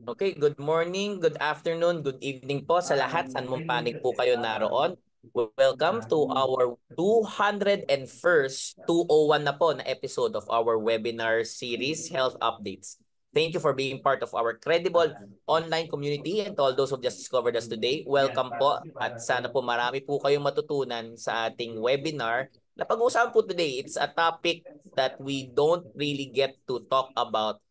Okay, good morning, good afternoon, good evening po sa lahat. Saan mong panig po kayo naroon. Welcome to our 201st, 201 na po na episode of our webinar series, Health Updates. Thank you for being part of our credible online community, and to all those who just discovered us today, welcome po at sana po marami po kayong matutunan sa ating webinar na pag-uusapan po today. It's a topic that we don't really get to talk about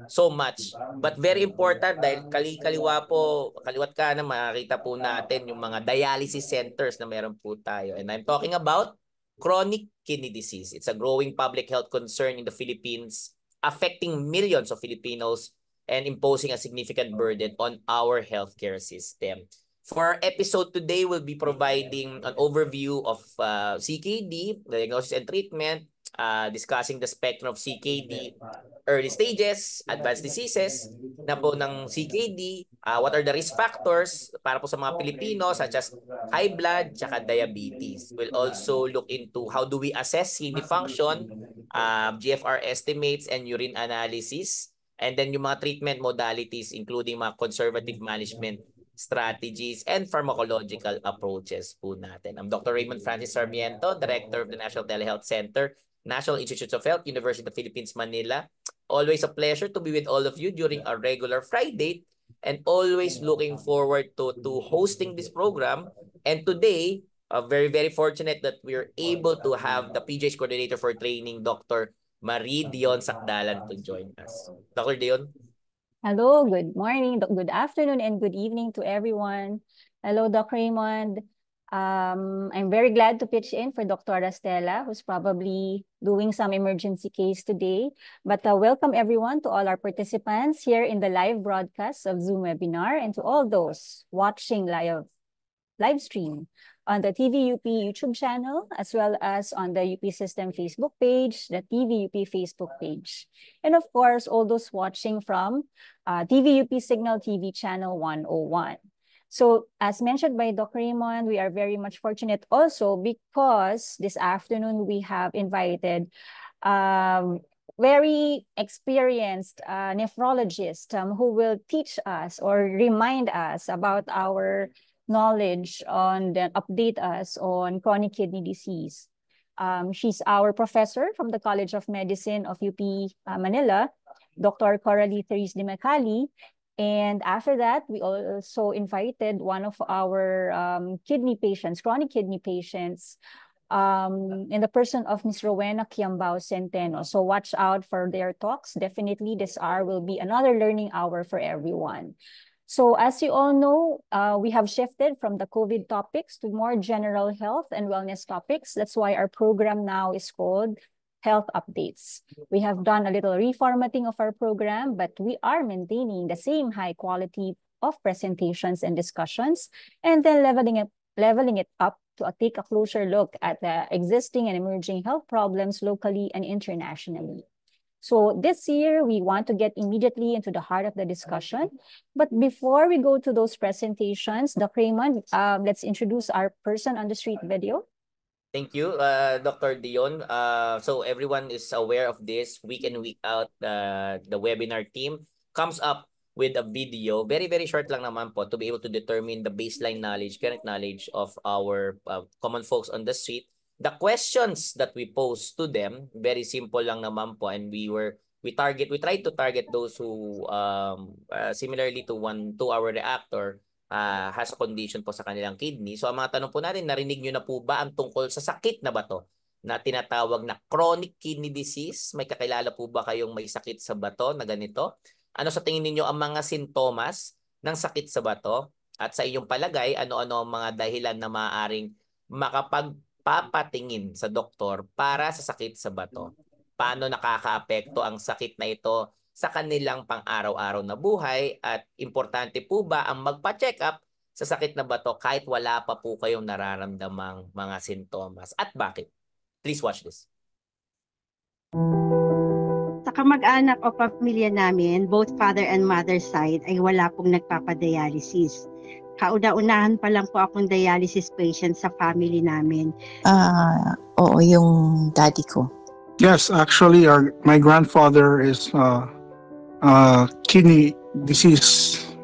so much. But very important dahil kaliwat ka na makikita po natin yung mga dialysis centers na meron po tayo. And I'm talking about chronic kidney disease. It's a growing public health concern in the Philippines, affecting millions of Filipinos and imposing a significant burden on our healthcare system. For our episode today, we'll be providing an overview of CKD, diagnosis and treatment, discussing the spectrum of CKD, early stages, advanced diseases na po ng CKD, what are the risk factors para po sa mga Pilipino such as high blood tsaka diabetes. We'll also look into how do we assess kidney function, GFR estimates and urine analysis, and then yung mga treatment modalities including mga conservative management strategies and pharmacological approaches po natin. I'm Dr. Raymond Francis Sarmiento, Director of the National Telehealth Center, National Institutes of Health, University of the Philippines, Manila. Always a pleasure to be with all of you during our regular Friday and always looking forward to hosting this program. And today, very fortunate that we're able to have the PGH Coordinator for Training, Dr. Marie Dion Sakdalan to join us. Dr. Dion? Hello, good morning, good afternoon, and good evening to everyone. Hello, Doc Raymond. I'm very glad to pitch in for Dr. Stella, who's probably doing some emergency case today. But welcome everyone to all our participants here in the live broadcast of Zoom webinar and to all those watching live stream on the TVUP YouTube channel, as well as on the UP System Facebook page, the TVUP Facebook page. And of course, all those watching from TVUP Signal TV channel 101. So as mentioned by Dr. Raymond, we are very much fortunate also because this afternoon we have invited very experienced nephrologist who will teach us or remind us about our knowledge on then update us on chronic kidney disease. She's our professor from the College of Medicine of UP Manila, Dr. Coralie Therese de Macali. And after that, we also invited one of our kidney patients, chronic kidney patients, in the person of Ms. Rowena Kiambao Centeno. So watch out for their talks. Definitely this hour will be another learning hour for everyone. So as you all know, we have shifted from the COVID topics to more general health and wellness topics. That's why our program now is called Health Updates. We have done a little reformatting of our program, but we are maintaining the same high quality of presentations and discussions, and then leveling it up to take a closer look at the existing and emerging health problems locally and internationally. So this year, we want to get immediately into the heart of the discussion. But before we go to those presentations, Dr. Raymond, let's introduce our person on the street video. Thank you, Dr. Dion. So everyone is aware of this week in, week out. The webinar team comes up with a video, very short lang naman po, to be able to determine the baseline knowledge, current knowledge of our common folks on the street. The questions that we pose to them, very simple lang naman po, and we tried to target those who similarly to our reactor has a condition po sa kanilang kidney. So ang mga tanong po natin, narinig nyo na po ba ang tungkol sa sakit na ba to na tinatawag na chronic kidney disease? May kakilala po ba kayong may sakit sa bato na ganito? Ano sa tingin niyo ang mga sintomas ng sakit sa bato? At sa inyong palagay, ano-ano ang mga dahilan na maaaring makapagpapatingin sa doktor para sa sakit sa bato? Paano nakakaapekto ang sakit na ito sa kanilang pang-araw-araw na buhay, at importante po ba ang magpa-check up sa sakit na bato kahit wala pa po kayong nararamdamang mga sintomas, at bakit? Please watch this. Sa kamag-anak o pamilya namin, both father and mother side ay wala pong nagpapadialysis. Kauna-unahan pa lang po akong dialysis patient sa family namin. Oo, yung daddy ko. Yes, actually, my grandfather is kidney deceased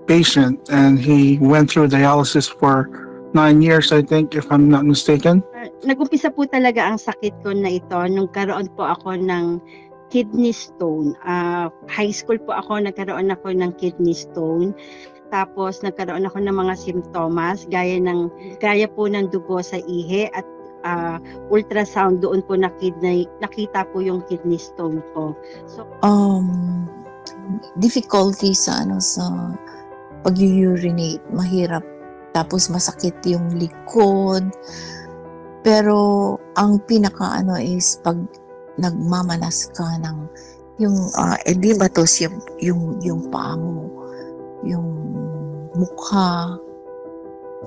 patient, and he went through dialysis for 9 years, I think, if I'm not mistaken. Nag-umpisa po talaga ang sakit ko na ito nung karoon po ako ng kidney stone. High school po ako, nagkaroon ako ng kidney stone. Tapos nagkaroon ako ng mga simptomas gaya po ng dugo sa ihi at ultrasound doon po nakita po yung kidney stone ko. So Difficulty sa sa pag-urinate, mahirap. Tapos masakit yung likod. Pero ang pinaka is pag nagmamanas ka ng yung edematous, yung paa mo, yung mukha,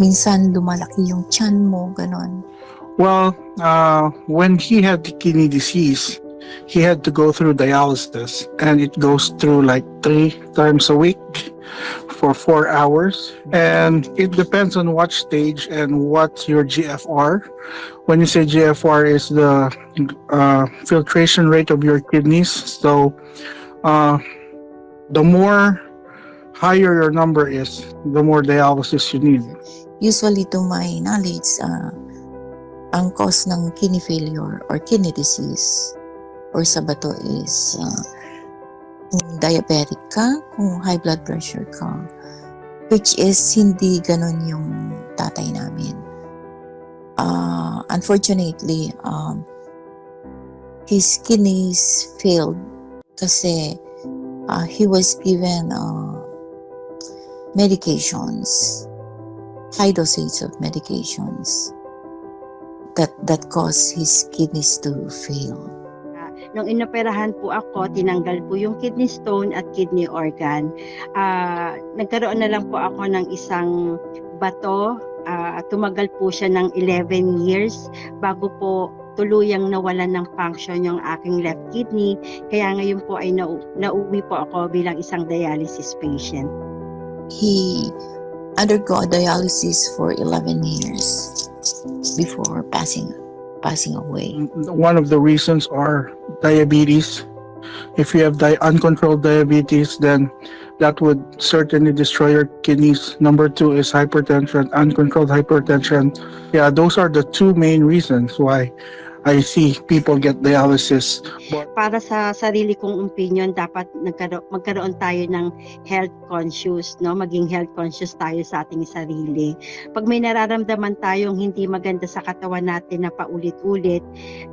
minsan lumalaki yung tiyan mo, ganon. Well, when he had kidney disease, he had to go through dialysis, and it goes through like 3 times a week for 4 hours, and it depends on what stage and what your GFR. When you say GFR is the filtration rate of your kidneys, so the more higher your number is, the more dialysis you need. Usually, to my knowledge, ang cause ng kidney failure or kidney disease or sa bato is kung diabetic ka, kung high blood pressure ka, which is hindi ganon yung tatay namin. Unfortunately, his kidneys failed kasi he was given medications, high dosage of medications that caused his kidneys to fail. Nung inoperahan po ako, tinanggal po yung kidney stone at kidney organ. Nagkaroon na lang po ako ng isang bato. Tumagal po siya ng 11 years bago po tuluyang nawalan ng function yung aking left kidney. Kaya ngayon po ay nauwi po ako bilang isang dialysis patient. He undergo dialysis for 11 years before passing away. One of the reasons are diabetes. If you have uncontrolled diabetes, then that would certainly destroy your kidneys. Number 2 is hypertension, uncontrolled hypertension. Yeah, those are the 2 main reasons why I see people get dialysis. Para sa sarili kong opinion, dapat magkaroon tayo ng health conscious, no? Maging health conscious tayo sa ating sarili. Pag may nararamdaman tayong hindi maganda sa katawan natin na paulit-ulit,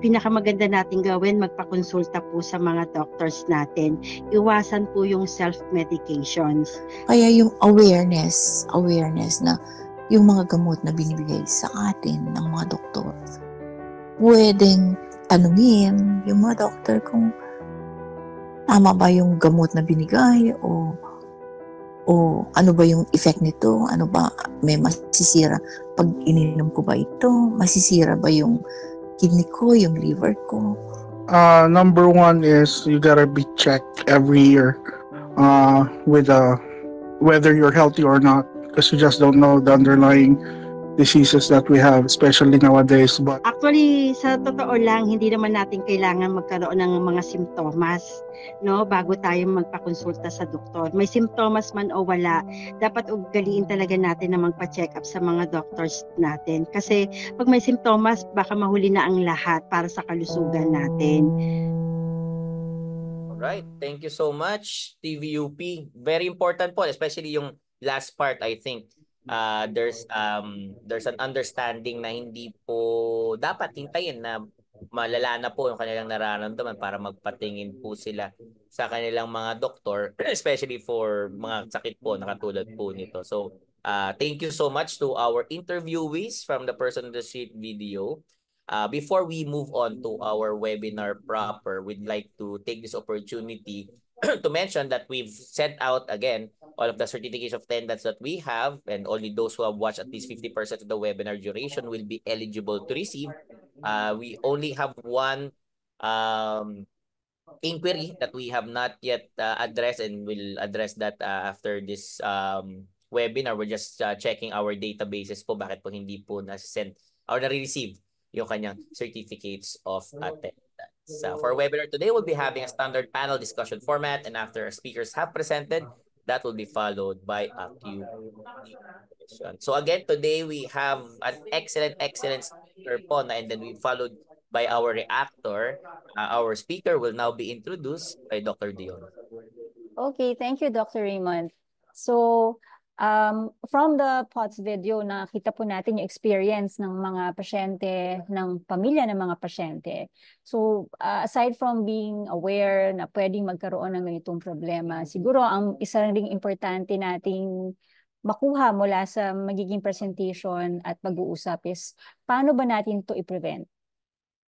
pinakamaganda natin gawin, magpakonsulta po sa mga doctors natin. Iwasan po yung self-medications. Kaya yung awareness na yung mga gamot na binibigay sa atin ng mga doktor, pwedeng tanungin yung mga doktor kung tama ba yung gamot na binigay o ano ba yung effect nito, ano ba, may masisira pag ininom ko ba ito, masisira ba yung kidney ko, yung liver ko. Number 1 is you gotta be checked every year with whether you're healthy or not, because you just don't know the underlying diseases that we have, especially nowadays. But actually, sa totoo lang, hindi naman natin kailangan magkaroon ng mga simptomas, no, bago tayo magpakonsulta sa doktor. May simptomas man o wala, dapat ugaliin talaga natin na magpa-check up sa mga doctors natin. Kasi pag may simptomas, baka mahuli na ang lahat para sa kalusugan natin. Alright, thank you so much, TVUP. Very important po, especially yung last part, I think. There's an understanding na hindi po dapat hintayin na malala na po yung kanilang nararamdaman para magpatingin po sila sa kanilang mga doktor, especially for mga sakit po na katulad po nito. So, thank you so much to our interviewees from the Person on the Street video. Before we move on to our webinar proper, we'd like to take this opportunity to mention that we've sent out again all of the certificates of attendance that we have, and only those who have watched at least 50% of the webinar duration will be eligible to receive. We only have one inquiry that we have not yet addressed, and we'll address that after this webinar. We're just checking our databases po bakit po hindi po na-send or na-receive yung kanyang certificates of attendance. For our webinar today, we'll be having a standard panel discussion format, and after our speakers have presented, that will be followed by a Q&A session. So again, today we have an excellent speaker po, and then we followed by our reactor. Our speaker will now be introduced by Dr. Dion. Okay, thank you, Dr. Raymond. So, from the POTS video, nakita po natin yung experience ng mga pasyente, ng pamilya ng mga pasyente. So, aside from being aware na pwedeng magkaroon ng ganitong problema, siguro ang isa ring importante nating makuha mula sa magiging presentation at pag-uusap is paano ba natin to i-prevent?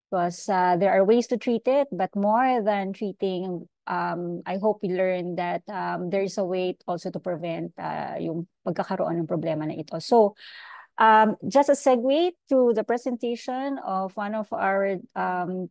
Because there are ways to treat it, but more than treating, I hope we learn that there is a way also to prevent yung pagkakaroon ng problema na ito. So, just a segue to the presentation of one of our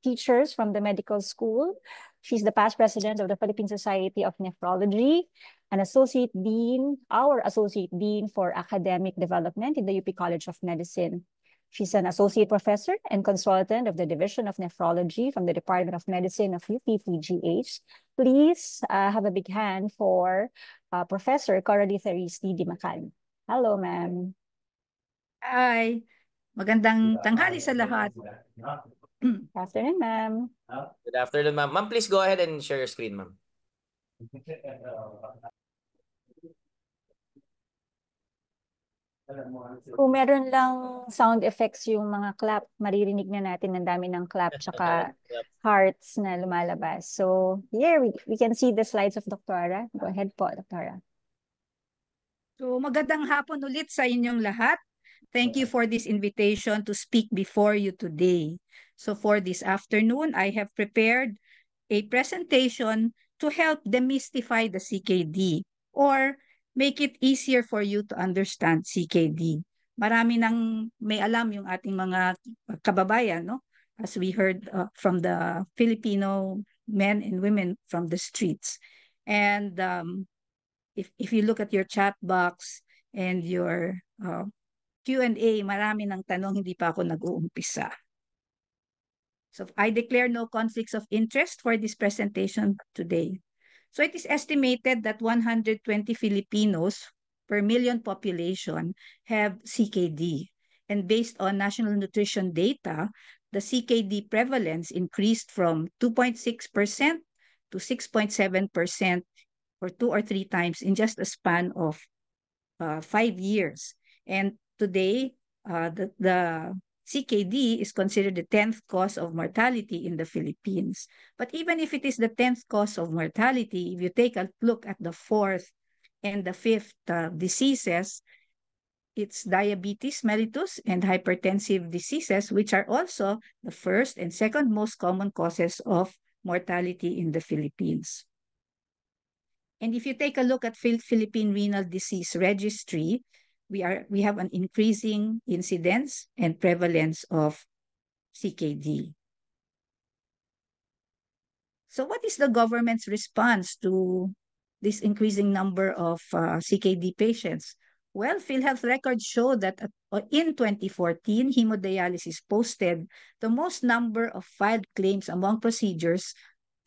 teachers from the medical school. She's the past president of the Philippine Society of Nephrology, an associate dean, our associate dean for academic development in the UP College of Medicine. She's an associate professor and consultant of the Division of Nephrology from the Department of Medicine of UP-PGH. Please have a big hand for Professor Coralie Therese Di Macal. Hello, ma'am. Hi. Magandang tanghali sa lahat. Good afternoon, ma'am. Good afternoon, ma'am. Ma'am, please go ahead and share your screen, ma'am. Kung meron lang sound effects yung mga clap, maririnig na natin ang dami ng clap tsaka hearts na lumalabas. So here we can see the slides of Dr. Go ahead po, Dr. So magandang hapon ulit sa inyong lahat. Thank you for this invitation to speak before you today. So for this afternoon, I have prepared a presentation to help demystify the CKD or make it easier for you to understand CKD. Marami nang may alam yung ating mga kababayan, no? As we heard from the Filipino men and women from the streets. And if you look at your chat box and your Q&A, marami ng tanong, hindi pa ako nag-uumpisa. So I declare no conflicts of interest for this presentation today. So it is estimated that 120 Filipinos per million population have CKD. And based on national nutrition data, the CKD prevalence increased from 2.6% to 6.7% or 2 or 3 times in just a span of 5 years. And today, the CKD is considered the 10th cause of mortality in the Philippines. But even if it is the 10th cause of mortality, if you take a look at the 4th and the 5th diseases, it's diabetes mellitus and hypertensive diseases, which are also the first and second most common causes of mortality in the Philippines. And if you take a look at Philippine Renal Disease Registry, we have an increasing incidence and prevalence of CKD. So what is the government's response to this increasing number of CKD patients? Well, PhilHealth records show that in 2014, hemodialysis posted the most number of filed claims among procedures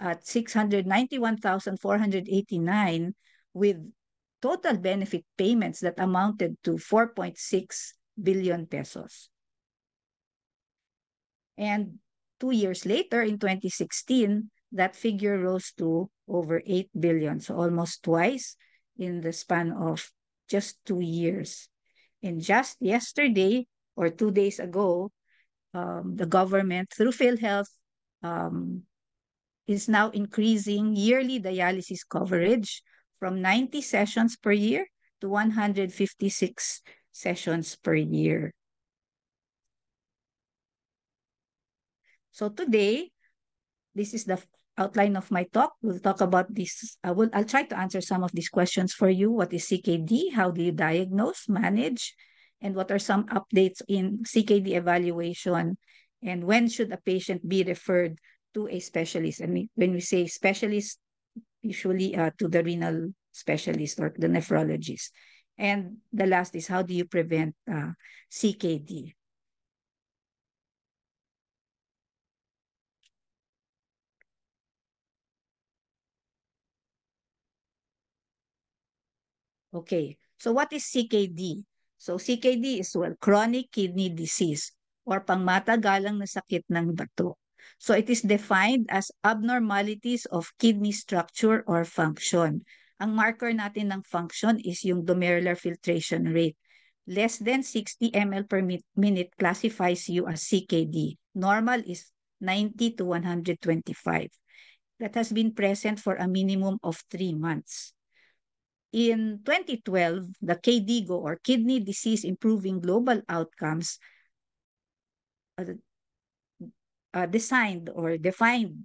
at 691,489 with total benefit payments that amounted to 4.6 billion pesos. And 2 years later, in 2016, that figure rose to over 8 billion, so almost twice in the span of just 2 years. And just yesterday or 2 days ago, the government, through PhilHealth, is now increasing yearly dialysis coverage from 90 sessions per year to 156 sessions per year. So today, this is the outline of my talk. We'll talk about this. I'll try to answer some of these questions for you. What is CKD? How do you diagnose, manage? And what are some updates in CKD evaluation? And when should a patient be referred to a specialist? I mean, when we say specialist, usually to the renal specialist or the nephrologist. And the last is, how do you prevent CKD? Okay, so what is CKD? So CKD is chronic kidney disease or pangmatagalang na sakit ng bato. So it is defined as abnormalities of kidney structure or function. Ang marker natin ng function is yung glomerular filtration rate. Less than 60 ml per minute classifies you as CKD. Normal is 90 to 125. That has been present for a minimum of 3 months. In 2012, the KDIGO or Kidney Disease Improving Global Outcomes designed or defined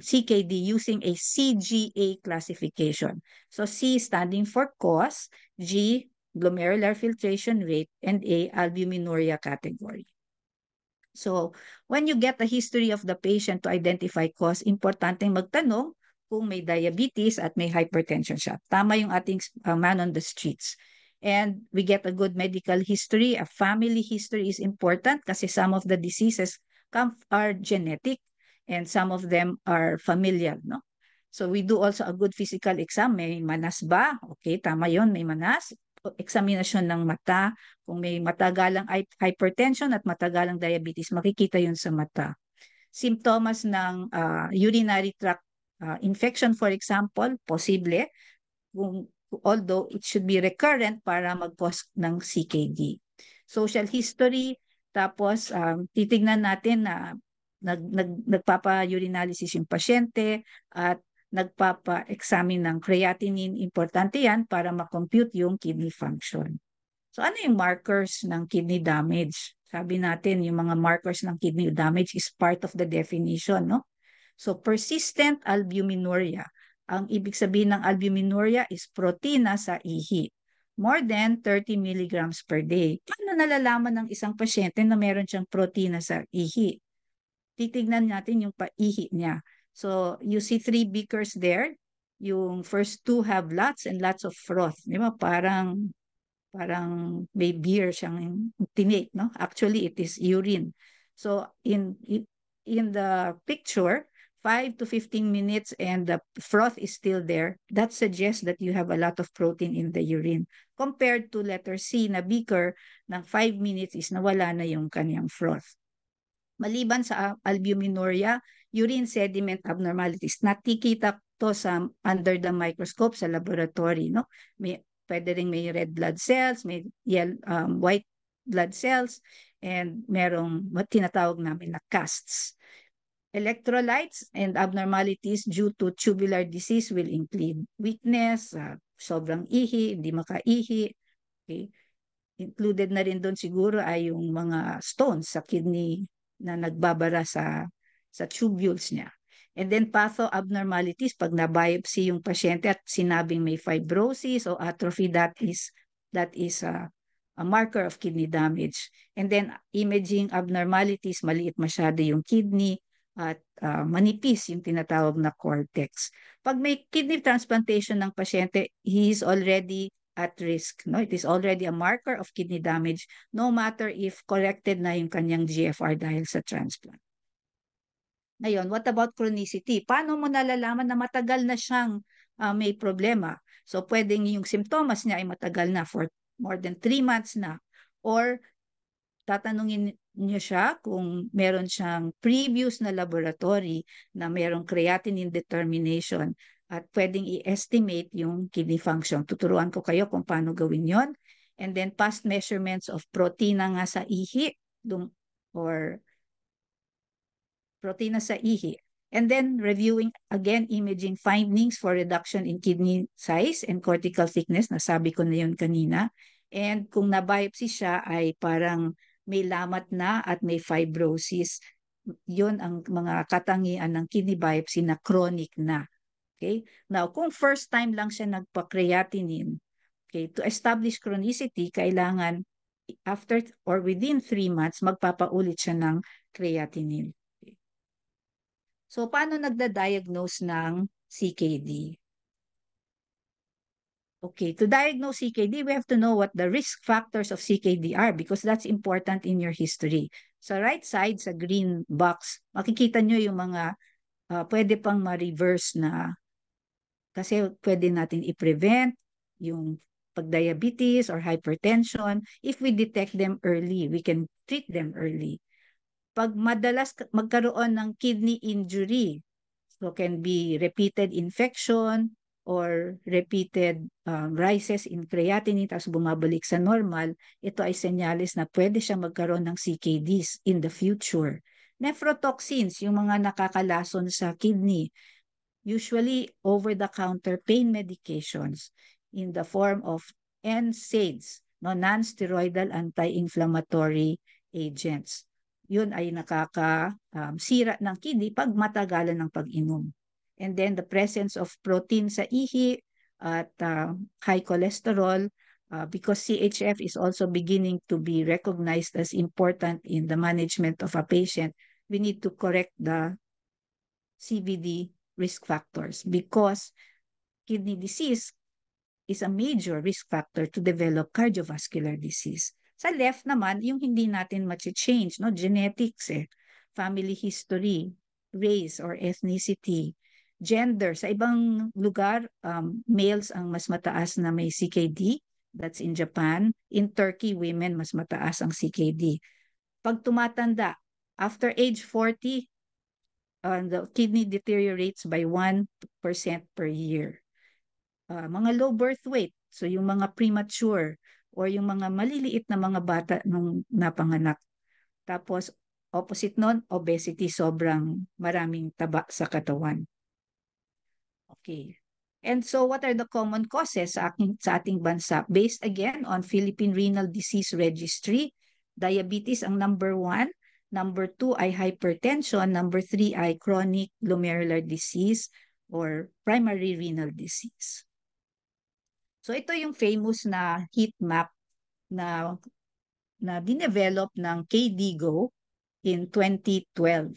CKD using a CGA classification. So C standing for cause, G glomerular filtration rate, and A albuminuria category. So when you get the history of the patient to identify cause, importanteng magtanong kung may diabetes at may hypertension siya. Tama yung ating man on the streets. And we get a good medical history. A family history is important kasi some of the diseases are genetic and some of them are familial, no? So we do also a good physical exam. May manas ba? Okay, tama yon, may manas. Eksaminasyon ng mata. Kung may matagalang hypertension at matagalang diabetes, makikita yun sa mata. Simptomas ng urinary tract infection, for example, posible, although it should be recurrent para mag-cause ng CKD. Social history, tapos titignan natin na nagpapa-urinalysis yung pasyente at nagpapa-examine ng creatinine. Importante yan para ma-compute yung kidney function. So ano yung markers ng kidney damage? Sabi natin, yung mga markers ng kidney damage is part of the definition, no? So persistent albuminuria. Ang ibig sabihin ng albuminuria is protina sa ihi. More than 30 milligrams per day. Paano nalalaman ng isang pasyente na meron siyang protina sa ihi? Titignan natin yung paihi niya. So you see 3 beakers there. Yung first 2 have lots and lots of froth. Di ba? Parang may beer siyang tinake, no? Actually, it is urine. So in the picture, 5 to 15 minutes and the froth is still there, that suggests that you have a lot of protein in the urine. Compared to letter C na beaker, ng 5 minutes is nawala na yung kanyang froth. Maliban sa albuminuria, urine sediment abnormalities, nakikita to sa under the microscope sa laboratory, no? Pwede rin may red blood cells, may white blood cells, and merong tinatawag namin na casts. Electrolytes and abnormalities due to tubular disease will include weakness, sobrang ihi, hindi makaihi. Okay. Included na rin doon siguro ay yung mga stones sa kidney na nagbabara sa tubules niya. And then patho abnormalities, pag na-biopsy yung pasyente at sinabing may fibrosis o atrophy, that is a marker of kidney damage. And then imaging abnormalities, maliit masyado yung kidney at manipis yung tinatawag na cortex. Pag may kidney transplantation ng pasyente, he is already at risk, no? It is already a marker of kidney damage, no matter if corrected na yung kanyang GFR dahil sa transplant. Ngayon, what about chronicity? Paano mo nalalaman na matagal na siyang may problema? So, pwedeng yung symptoms niya ay matagal na for more than 3 months na. Or, tatanungin niyo siya kung meron siyang previous na laboratory na merong creatinine determination at pwedeng i-estimate yung kidney function. Tuturuan ko kayo kung paano gawin yon. And then past measurements of protina nga sa ihi or protina sa ihi. And then reviewing again imaging findings for reduction in kidney size and cortical thickness. Nasabi ko na yun kanina. And kung na-biopsy siya ay parang may lamat na at may fibrosis. Yun ang mga katangian ng kidney biopsy na chronic na. Okay? Now, kung first time lang siya nagpa-creatinine, okay, to establish chronicity, kailangan after or within 3 months, magpapaulit siya ng creatinine. Okay. So, paano nagda-diagnose ng CKD? Okay, to diagnose CKD, we have to know what the risk factors of CKD are because that's important in your history. Sa right side, sa green box, makikita nyo yung mga pwede pang ma-reverse na kasi pwede natin i-prevent yung pag diabetes or hypertension, if we detect them early, we can treat them early. Pag madalas magkaroon ng kidney injury, so can be repeated infection or repeated rises in creatinine tapos bumabalik sa normal, ito ay senyales na pwede siya magkaroon ng CKDs in the future. Nephrotoxins, yung mga nakakalason sa kidney, usually over-the-counter pain medications in the form of NSAIDs, no, non-steroidal anti-inflammatory agents. Yun ay nakakasira ng kidney pag matagalan ng pag-inom. And then the presence of protein sa ihi at high cholesterol, because CHF is also beginning to be recognized as important in the management of a patient, we need to correct the CVD risk factors because kidney disease is a major risk factor to develop cardiovascular disease. Sa left naman, yung hindi natin ma-change, no? Genetics, family history, race or ethnicity, gender. Sa ibang lugar, males ang mas mataas na may CKD. That's in Japan. In Turkey, women mas mataas ang CKD. Pag tumatanda, after age 40, the kidney deteriorates by 1% per year. Mga low birth weight, so yung mga premature or yung mga maliliit na mga bata nung napanganak. Tapos opposite nun, obesity, sobrang maraming taba sa katawan. Okay. And so what are the common causes sa ating bansa? Based again on Philippine Renal Disease Registry, diabetes ang number 1, number 2 ay hypertension, number 3 ay chronic glomerular disease or primary renal disease. So ito yung famous na heat map na dinevelop ng KDIGO in 2012.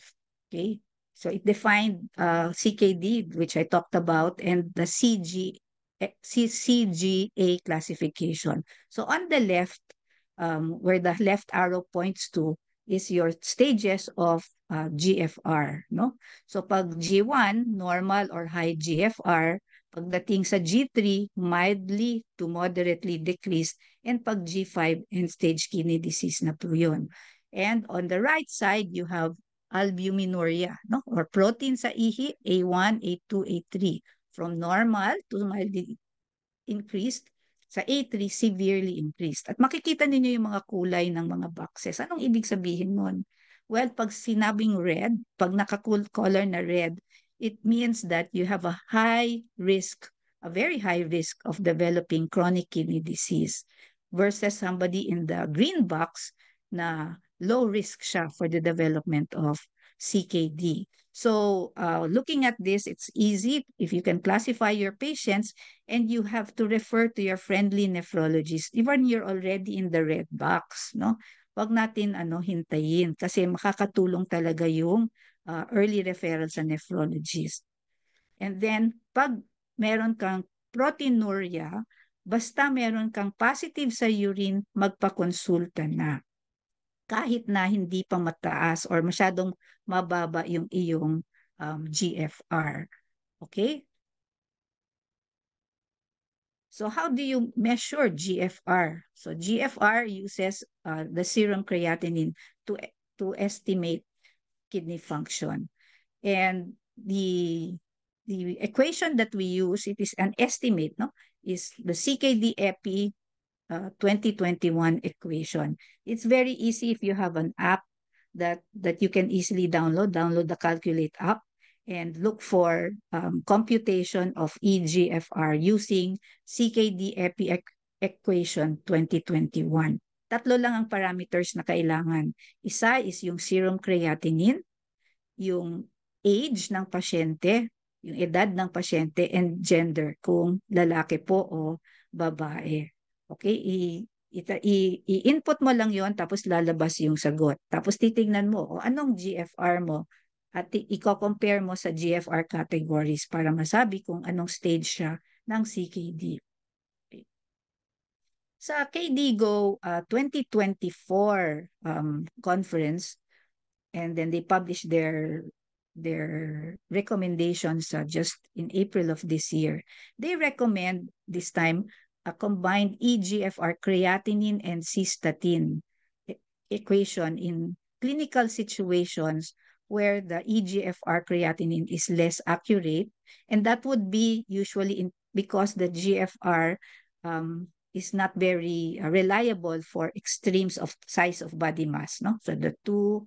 Okay? So it defined CKD, which I talked about, and the CGA classification. So on the left, where the left arrow points to, is your stages of GFR. No? So pag G1, normal or high GFR, pagdating sa G3, mildly to moderately decreased, and pag G5, end-stage kidney disease na po yun. And on the right side, you have albuminuria, no? Or protein sa ihi, A1, A2, A3. From normal to mildly increased, sa A3, severely increased. At makikita ninyo yung mga kulay ng mga boxes. Anong ibig sabihin nun? Well, pag sinabing red, pag naka-color na red, it means that you have a high risk, a very high risk of developing chronic kidney disease versus somebody in the green box na low risk siya for the development of CKD. So looking at this, it's easy if you can classify your patients and you have to refer to your friendly nephrologist even you're already in the red box, no? Wag natin hintayin kasi makakatulong talaga yung early referral sa nephrologist. And then, pag meron kang proteinuria, basta meron kang positive sa urine, magpakonsulta na. Kahit na hindi pa mataas or masyadong mababa yung iyong GFR. Okay? So how do you measure GFR? So GFR uses the serum creatinine to estimate kidney function. And the equation that we use, it is an estimate, no? Is the CKD-EPI 2021 equation. It's very easy if you have an app that you can easily download the Calculate app and look for computation of eGFR using CKD-EPI equation 2021. Tatlo lang ang parameters na kailangan. Isa is yung serum creatinine, yung age ng pasyente, yung edad ng pasyente, and gender, kung lalaki po o babae. Okay, i-input mo lang yon tapos lalabas yung sagot. Tapos titingnan mo, anong GFR mo? At i-compare mo sa GFR categories para masabi kung anong stage siya ng CKD. Okay. Sa KDIGO 2024 conference, and then they published their recommendations just in April of this year. They recommend this time a combined eGFR creatinine and cystatin equation in clinical situations where the eGFR creatinine is less accurate, and that would be usually because the GFR is not very reliable for extremes of size of body mass, no? So the too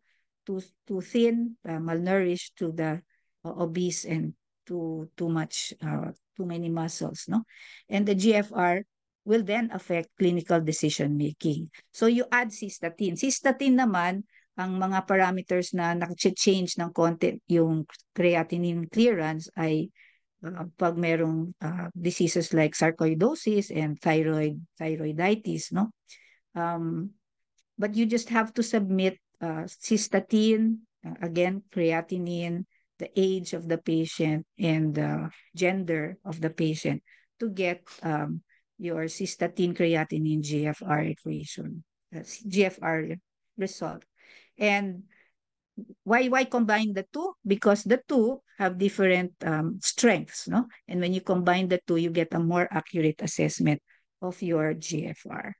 thin, malnourished, to the obese, and too many muscles, no? And the GFR will then affect clinical decision making. So you add cystatin. Cystatin naman, ang mga parameters na nag-change ng konti yung creatinine clearance ay pag merong diseases like sarcoidosis and thyroiditis, no? But you just have to submit cystatin, again, creatinine, the age of the patient, and the gender of the patient to get your cystatin creatinine GFR equation, GFR result. And why combine the two? Because the two have different strengths, no? And when you combine the two, you get a more accurate assessment of your GFR.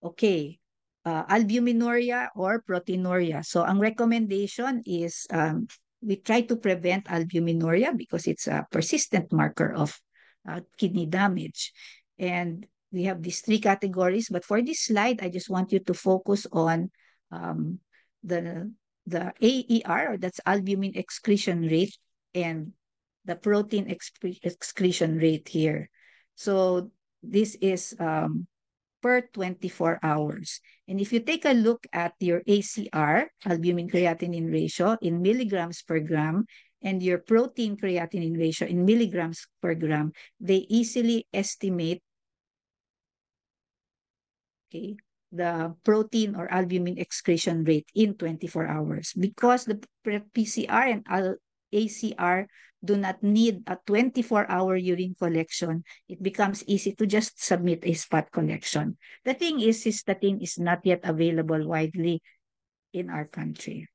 Okay, albuminuria or proteinuria. So ang recommendation is we try to prevent albuminuria because it's a persistent marker of kidney damage. And we have these three categories, but for this slide, I just want you to focus on the AER, or that's albumin excretion rate, and the protein excretion rate here. So this is per 24 hours. And if you take a look at your ACR, albumin creatinine ratio, in milligrams per gram, and your protein creatinine ratio in milligrams per gram, they easily estimate, okay, the protein or albumin excretion rate in 24 hours. Because the PCR and ACR do not need a 24-hour urine collection, it becomes easy to just submit a spot collection. The thing is, cystatin is not yet available widely in our country.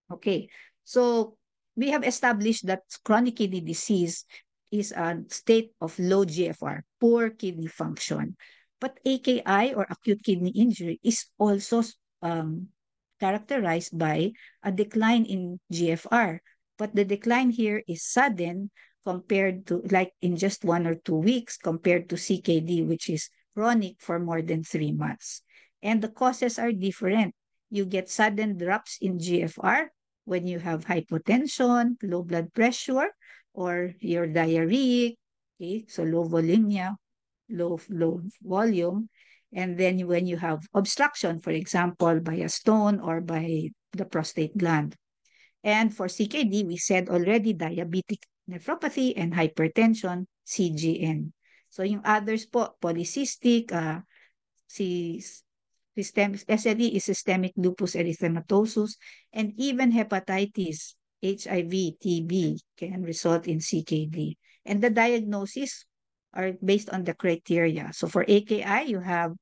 Okay, so we have established that chronic kidney disease is a state of low GFR, poor kidney function. But AKI, or acute kidney injury, is also characterized by a decline in GFR. But the decline here is sudden compared to, like, in just 1 or 2 weeks, compared to CKD, which is chronic for more than 3 months. And the causes are different. You get sudden drops in GFR when you have hypotension, low blood pressure, or you're diarrheic, okay, so low volemia, low volume. And then when you have obstruction, for example, by a stone or by the prostate gland. And for CKD, we said already diabetic nephropathy and hypertension, CGN. So yung others po, polycystic, SLE is systemic lupus erythematosus, and even hepatitis, HIV, TB can result in CKD. And the diagnosis are based on the criteria. So for AKI, you have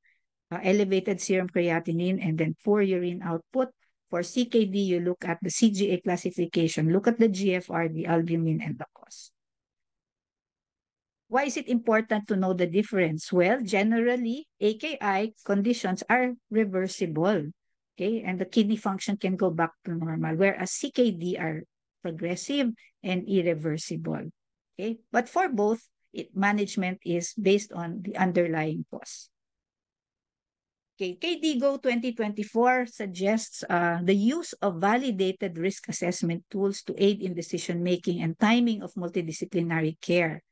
elevated serum creatinine and then poor urine output. For CKD, you look at the CGA classification, look at the GFR, the albumin, and the cause. Why is it important to know the difference? Well, generally, AKI conditions are reversible, okay? And the kidney function can go back to normal, whereas CKD are progressive and irreversible, okay? But for both, management is based on the underlying cause. Okay, KDIGO 2024 suggests the use of validated risk assessment tools to aid in decision-making and timing of multidisciplinary care.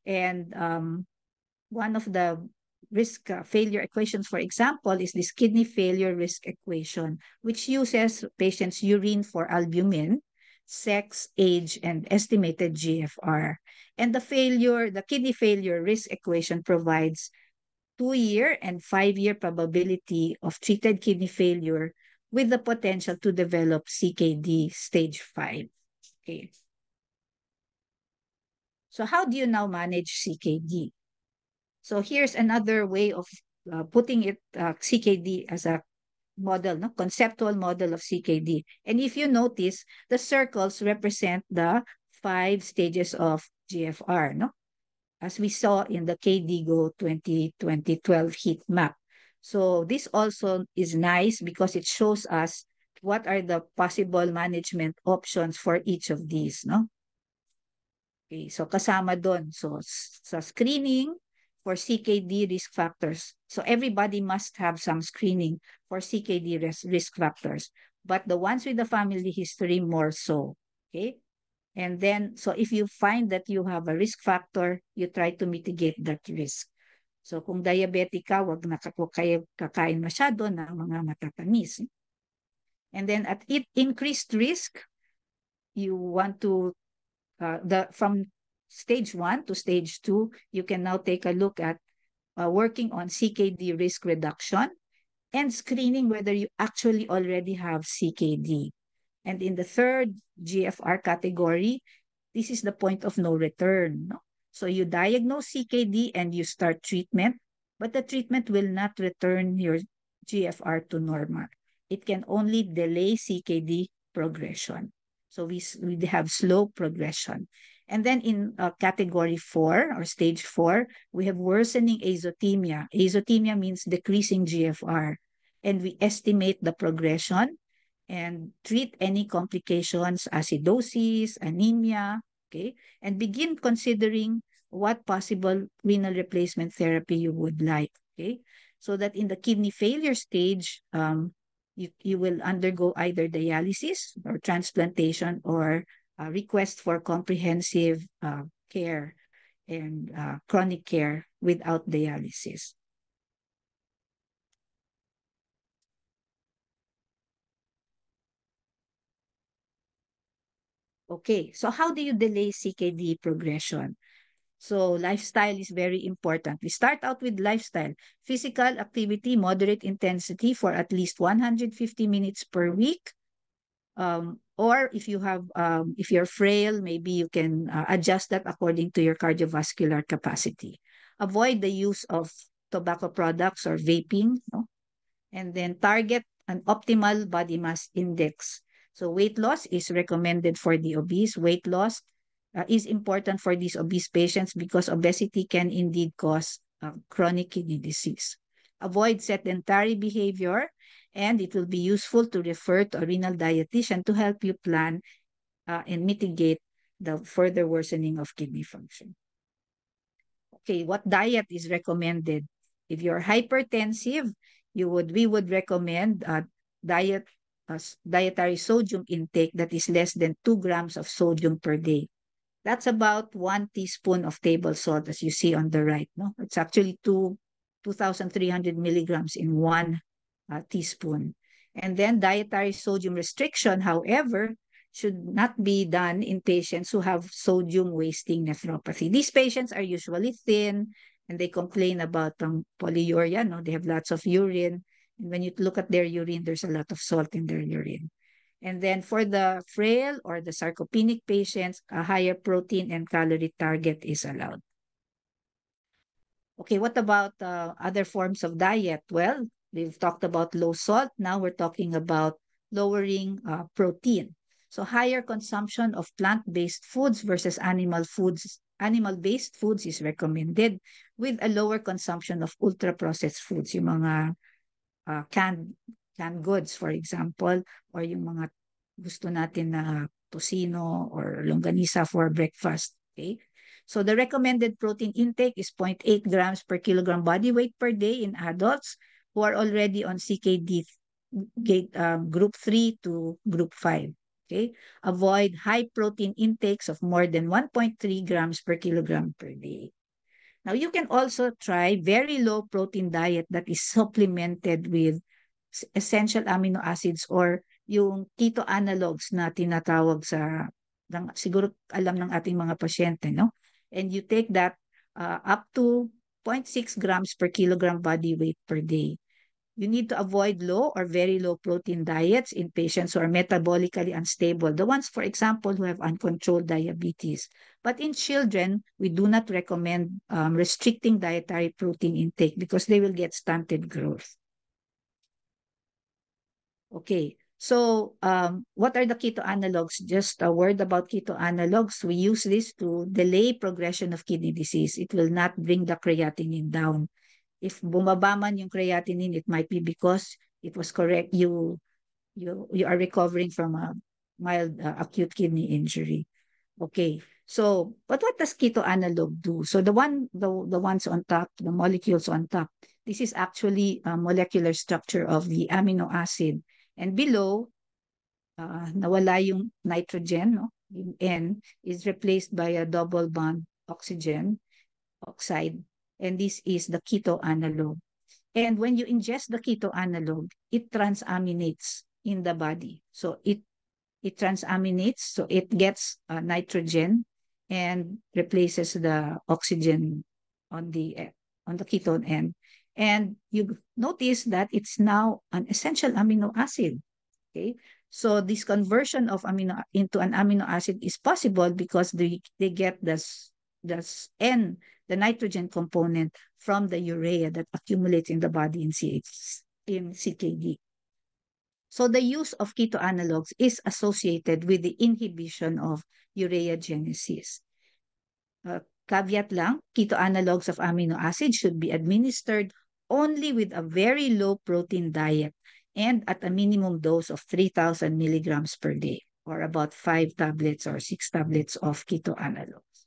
And one of the risk failure equations, for example, is this kidney failure risk equation, which uses patients' urine for albumin, sex, age, and estimated GFR. And the kidney failure risk equation provides 2-year and 5-year probability of treated kidney failure with the potential to develop CKD stage 5. Okay. So how do you now manage CKD? So here's another way of putting it, CKD as a model, no? Conceptual model of CKD. And if you notice, the circles represent the 5 stages of GFR, no? as we saw in the KDIGO 2012 heat map. So this also is nice because it shows us what are the possible management options for each of these, no? Okay, so kasama doon. So sa screening for CKD risk factors. So everybody must have some screening for CKD risk factors, but the ones with the family history more so. Okay? And then, so if you find that you have a risk factor, you try to mitigate that risk. So kung diabetic ka, wag na kayo kakain masyado ng mga matatamis. And then at increased risk, you want to, from stage 1 to stage 2, you can now take a look at working on CKD risk reduction and screening whether you actually already have CKD. And in the third GFR category, this is the point of no return. No? So you diagnose CKD and you start treatment, but the treatment will not return your GFR to normal. It can only delay CKD progression. So we have slow progression. And then in category 4 or stage 4, we have worsening azotemia. Azotemia means decreasing GFR. And we estimate the progression and treat any complications, acidosis, anemia, okay? And begin considering what possible renal replacement therapy you would like, okay? So that in the kidney failure stage, you will undergo either dialysis or transplantation or request for comprehensive care and chronic care without dialysis. Okay, so how do you delay CKD progression? So lifestyle is very important. We start out with lifestyle. Physical activity, moderate intensity for at least 150 minutes per week. Or if you have, if you're frail, maybe you can adjust that according to your cardiovascular capacity. Avoid the use of tobacco products or vaping, no? And then target an optimal body mass index. So weight loss is recommended for the obese. Weight loss is important for these obese patients because obesity can indeed cause chronic kidney disease. Avoid sedentary behavior, and it will be useful to refer to a renal dietitian to help you plan and mitigate the further worsening of kidney function. Okay, what diet is recommended? If you're hypertensive, we would recommend dietary sodium intake that is less than 2 grams of sodium per day. That's about 1 teaspoon of table salt, as you see on the right. No, it's actually 2,300 milligrams in 1 teaspoon. And then dietary sodium restriction, however, should not be done in patients who have sodium wasting nephropathy. These patients are usually thin and they complain about polyuria. No, they have lots of urine. And when you look at their urine, there's a lot of salt in their urine. And then for the frail or the sarcopenic patients, a higher protein and calorie target is allowed. Okay, what about other forms of diet? Well, we've talked about low salt. Now we're talking about lowering protein. So higher consumption of plant-based foods versus animal foods. Animal-based foods is recommended with a lower consumption of ultra-processed foods, yung mga canned goods, for example, or yung mga gusto natin na tocino or longganisa for breakfast. Okay? So the recommended protein intake is 0.8 grams per kilogram body weight per day in adults who are already on CKD group 3 to group 5. Okay? Avoid high protein intakes of more than 1.3 grams per kilogram per day. Now, you can also try very low protein diet that is supplemented with essential amino acids or yung keto analogs na tinatawag siguro alam ng ating mga pasyente, no? And you take that up to 0.6 grams per kilogram body weight per day. You need to avoid low or very low protein diets in patients who are metabolically unstable. The ones, for example, who have uncontrolled diabetes. But in children, we do not recommend restricting dietary protein intake because they will get stunted growth. Okay, So what are the keto analogs? Just a word about keto analogs. We use this to delay progression of kidney disease. It will not bring the creatinine down. If bumaba man yung creatinine, it might be because it was correct. You are recovering from a mild acute kidney injury. Okay. So, but what does keto analog do? So the ones on top, the molecules on top, this is actually a molecular structure of the amino acid. And below, nawala yung nitrogen, no? Yung N is replaced by a double bond oxygen oxide. And this is the keto analog. And when you ingest the keto analog, it transaminates in the body. So it transaminates, so it gets nitrogen and replaces the oxygen on the ketone end. And you notice that it's now an essential amino acid. Okay, so this conversion of amino into an amino acid is possible because they get this N, the nitrogen component from the urea that accumulates in the body in CKD. So the use of keto analogs is associated with the inhibition of ureagenesis. Caveat lang, keto analogs of amino acids should be administered only with a very low protein diet and at a minimum dose of 3,000 milligrams per day, or about 5 tablets or 6 tablets of keto analogs.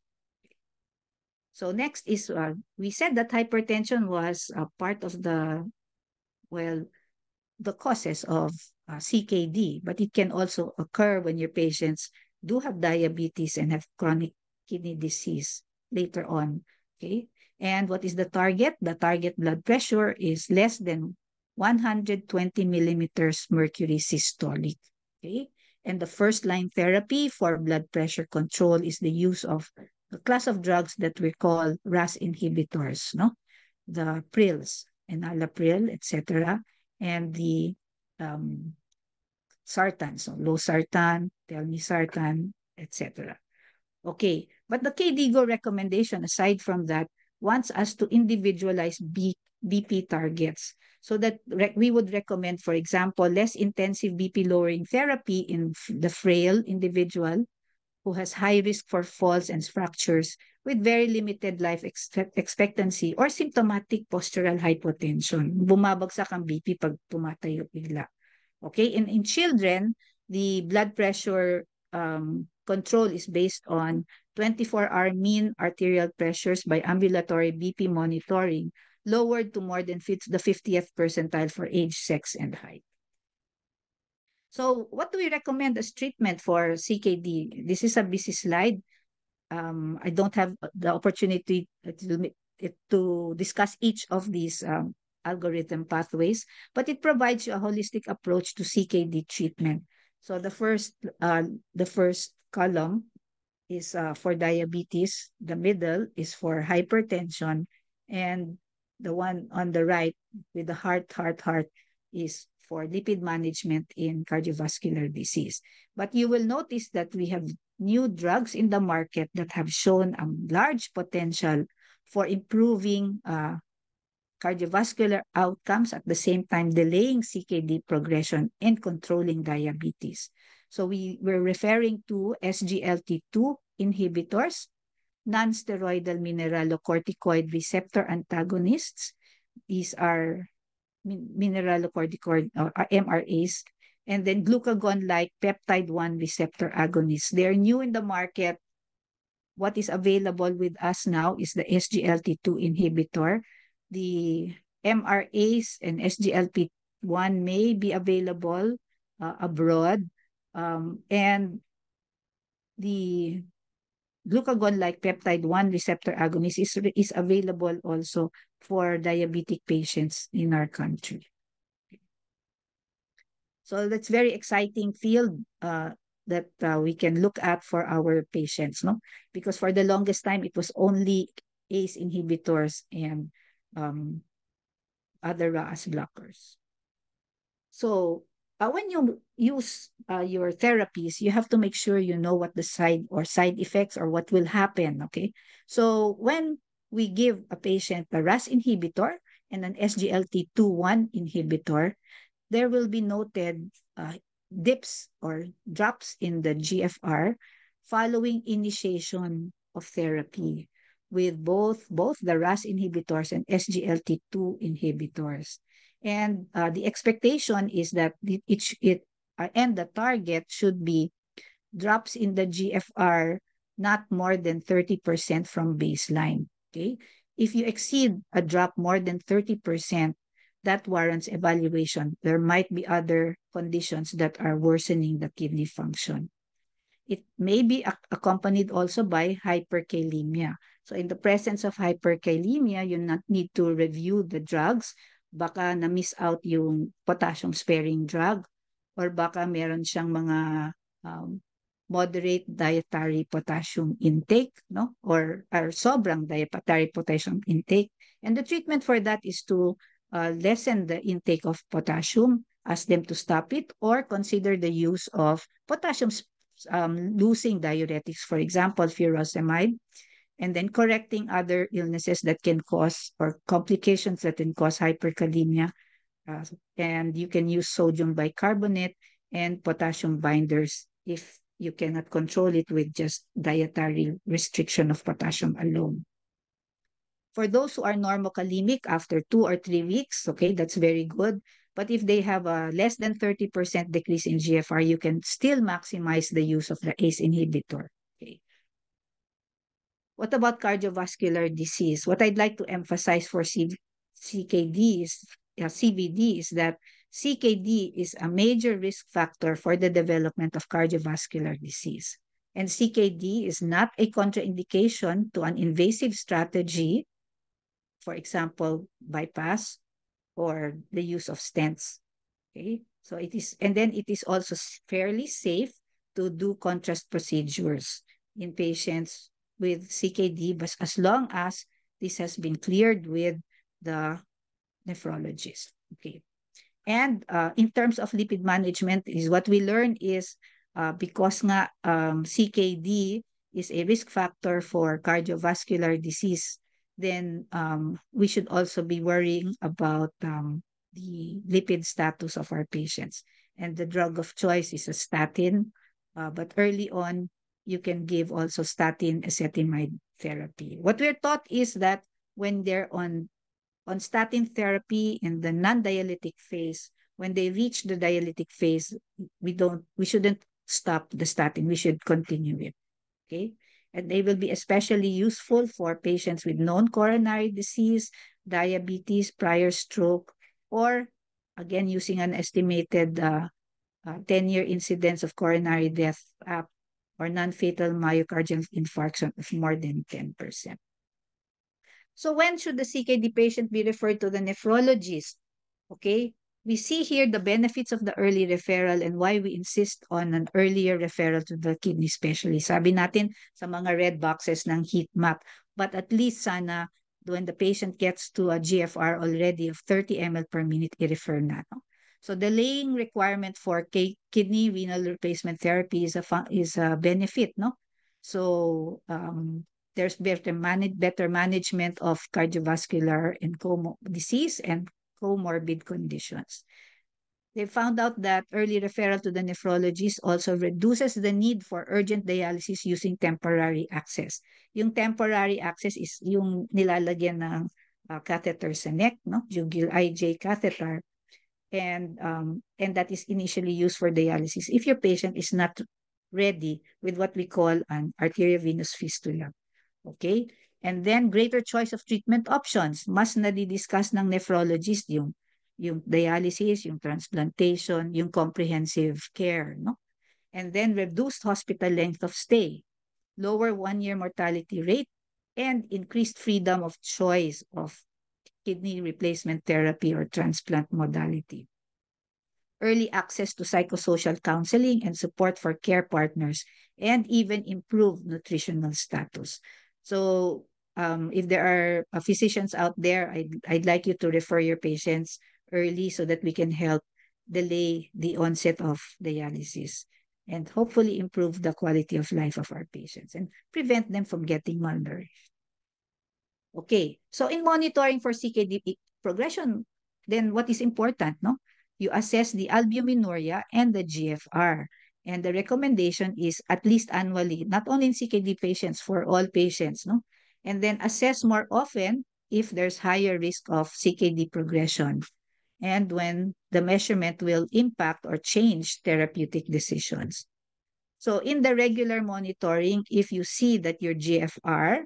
So next is, we said that hypertension was a part of the causes of CKD, but it can also occur when your patients do have diabetes and have chronic kidney disease later on, okay? And what is the target? The target blood pressure is less than 120 millimeters mercury systolic, okay? And the first line therapy for blood pressure control is the use of a class of drugs that we call RAS inhibitors, no? The prils, enalapril, etc., and the sartan, so losartan, telmisartan, etc. Okay, but the KDIGO recommendation, aside from that, wants us to individualize BP targets so that we would recommend, for example, less intensive BP lowering therapy in the frail individual who has high risk for falls and fractures with very limited life expectancy or symptomatic postural hypotension. Bumabagsak ang BP pag tumatayo bigla. Okay, in children, the blood pressure control is based on 24-hour mean arterial pressures by ambulatory BP monitoring, lowered to more than the 50th percentile for age, sex, and height. So what do we recommend as treatment for CKD? This is a busy slide. I don't have the opportunity to discuss each of these algorithm pathways, but it provides you a holistic approach to CKD treatment. So the first column is for diabetes, the middle is for hypertension, and the one on the right with the heart is for lipid management in cardiovascular disease. But you will notice that we have new drugs in the market that have shown a large potential for improving cardiovascular outcomes, at the same time delaying CKD progression and controlling diabetes. So we're referring to SGLT2 inhibitors, non-steroidal mineralocorticoid receptor antagonists. These are mineralocorticoid or MRAs, and then glucagon-like peptide-1 receptor agonists. They're new in the market. What is available with us now is the SGLT2 inhibitor. The MRAs and SGLT1 may be available abroad, and the glucagon-like peptide-1 receptor agonist is available also for diabetic patients in our country. So that's very exciting field that we can look at for our patients, no? Because for the longest time, it was only ACE inhibitors and other RAS blockers. So when you use your therapies, you have to make sure you know what the side effects or what will happen, okay? So when we give a patient a RAS inhibitor and an SGLT2/1 inhibitor, there will be noted dips or drops in the GFR following initiation of therapy with both the RAS inhibitors and SGLT2 inhibitors. And the expectation is that and the target should be drops in the GFR not more than 30% from baseline. Okay? If you exceed a drop more than 30%, that warrants evaluation. There might be other conditions that are worsening the kidney function. It may be accompanied also by hyperkalemia. So in the presence of hyperkalemia, you not need to review the drugs. Baka na-miss out yung potassium sparing drug or baka meron siyang mga moderate dietary potassium intake, no? Or sobrang dietary potassium intake. And the treatment for that is to lessen the intake of potassium, ask them to stop it, or consider the use of potassium losing diuretics, for example, furosemide, and then correcting other illnesses that can cause or complications that can cause hyperkalemia. And you can use sodium bicarbonate and potassium binders if you cannot control it with just dietary restriction of potassium alone. For those who are normokalemic after 2 or 3 weeks, okay, that's very good. But if they have a less than 30% decrease in GFR, you can still maximize the use of the ACE inhibitor. Okay. What about cardiovascular disease? What I'd like to emphasize for CKD CVD is that CKD is a major risk factor for the development of cardiovascular disease. And CKD is not a contraindication to an invasive strategy, for example, bypass or the use of stents. Okay, so it is, and then it is also fairly safe to do contrast procedures in patients with CKD, but as long as this has been cleared with the nephrologist. Okay, and in terms of lipid management, is what we learned is because nga CKD is a risk factor for cardiovascular disease, then we should also be worrying about the lipid status of our patients. And the drug of choice is a statin, but early on, you can give also statin ezetimibe therapy. What we're taught is that when they're on statin therapy in the non-dialytic phase, when they reach the dialytic phase, we shouldn't stop the statin, we should continue it. Okay? And they will be especially useful for patients with known coronary disease, diabetes, prior stroke, or again, using an estimated 10-year incidence of coronary death or non-fatal myocardial infarction of more than 10%. So when should the CKD patient be referred to the nephrologist? Okay, we see here the benefits of the early referral and why we insist on an earlier referral to the kidney specialist. Sabi natin sa mga red boxes ng heat map, but at least sana when the patient gets to a GFR already of 30 ml per minute, i-refer na. No? So delaying requirement for kidney renal replacement therapy is a benefit, no? So there's better management of cardiovascular and disease and comorbid conditions. They found out that early referral to the nephrologist also reduces the need for urgent dialysis using temporary access. Yung temporary access is yung nilalagyan ng catheter sa neck, no? Jugular IJ catheter. And that is initially used for dialysis if your patient is not ready with what we call an arteriovenous fistula. Okay? And then greater choice of treatment options. Mas nadidiscuss ng nephrologist yung dialysis, yung transplantation, yung comprehensive care, no? And then reduced hospital length of stay, lower 1-year mortality rate, and increased freedom of choice of kidney replacement therapy or transplant modality. Early access to psychosocial counseling and support for care partners, and even improved nutritional status. So if there are physicians out there, I'd like you to refer your patients early so that we can help delay the onset of dialysis and hopefully improve the quality of life of our patients and prevent them from getting malnourished. Okay, so in monitoring for CKD progression, then what is important, no? you assess the albuminuria and the GFR. And the recommendation is at least annually, not only in CKD patients, for all patients, no? And then assess more often if there's higher risk of CKD progression and when the measurement will impact or change therapeutic decisions. So in the regular monitoring, if you see that your GFR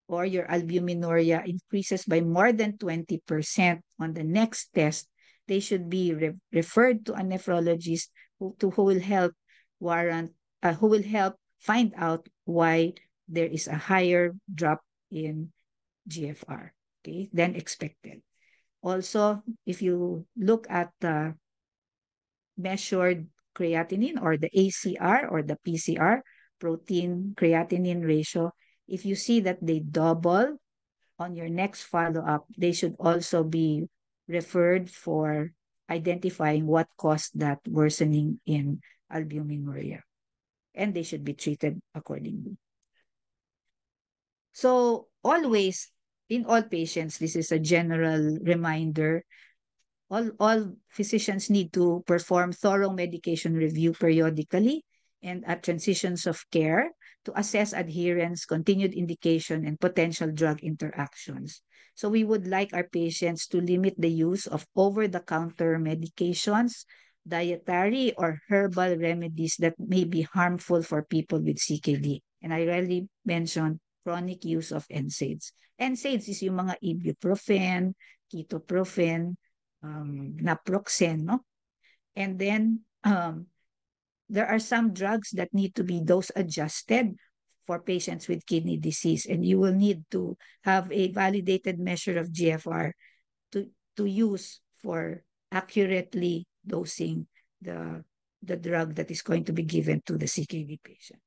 or your albuminuria increases by more than 20% on the next test, they should be referred to a nephrologist who will help who will help find out why there is a higher drop in GFR, okay, than expected. Also, if you look at the measured creatinine or the ACR or the PCR, protein creatinine ratio, if you see that they double on your next follow-up, they should also be referred for identifying what caused that worsening in albuminuria. And they should be treated accordingly. So always, in all patients, this is a general reminder, all physicians need to perform thorough medication review periodically and at transitions of care to assess adherence, continued indication, and potential drug interactions. So we would like our patients to limit the use of over-the-counter medications, dietary or herbal remedies that may be harmful for people with CKD. And I rarely mention chronic use of NSAIDs. NSAIDs is yung mga ibuprofen, ketoprofen, naproxen, no? And then there are some drugs that need to be dose adjusted for patients with kidney disease, and you will need to have a validated measure of GFR to use for accurately dosing the drug that is going to be given to the CKD patient.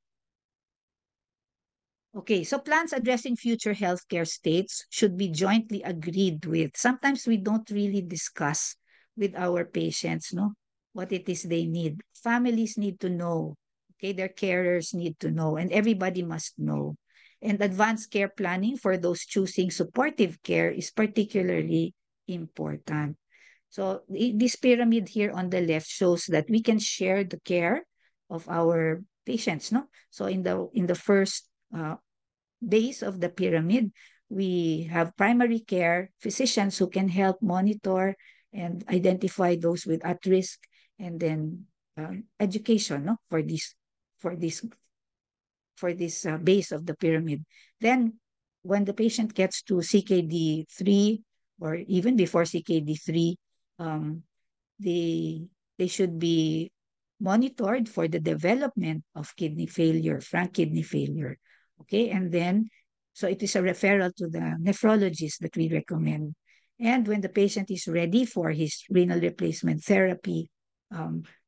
Okay, so plans addressing future healthcare states should be jointly agreed with. Sometimes we don't really discuss with our patients, no, what it is they need. Families need to know, okay, their carers need to know, and everybody must know. And advanced care planning for those choosing supportive care is particularly important. So this pyramid here on the left shows that we can share the care of our patients, no? So in the first base of the pyramid, we have primary care physicians who can help monitor and identify those with at risk, and then education, no, for this base of the pyramid. Then when the patient gets to CKD 3 or even before CKD 3, they should be monitored for the development of kidney failure, frank kidney failure. Okay, and then, so it is a referral to the nephrologist that we recommend. And when the patient is ready for his renal replacement therapy,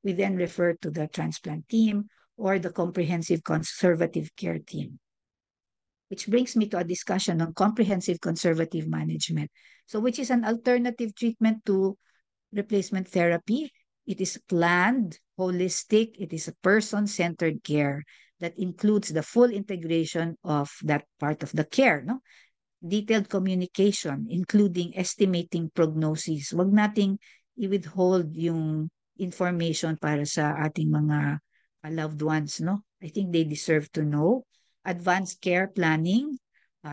we then refer to the transplant team or the comprehensive conservative care team. Which brings me to a discussion on comprehensive conservative management. So which is an alternative treatment to replacement therapy. It is planned, holistic, it is a person-centered care that includes the full integration of that part of the care, no? Detailed communication, including estimating prognosis. Wag nating i-withhold yung information para sa ating mga loved ones, no? I think they deserve to know. Advanced care planning,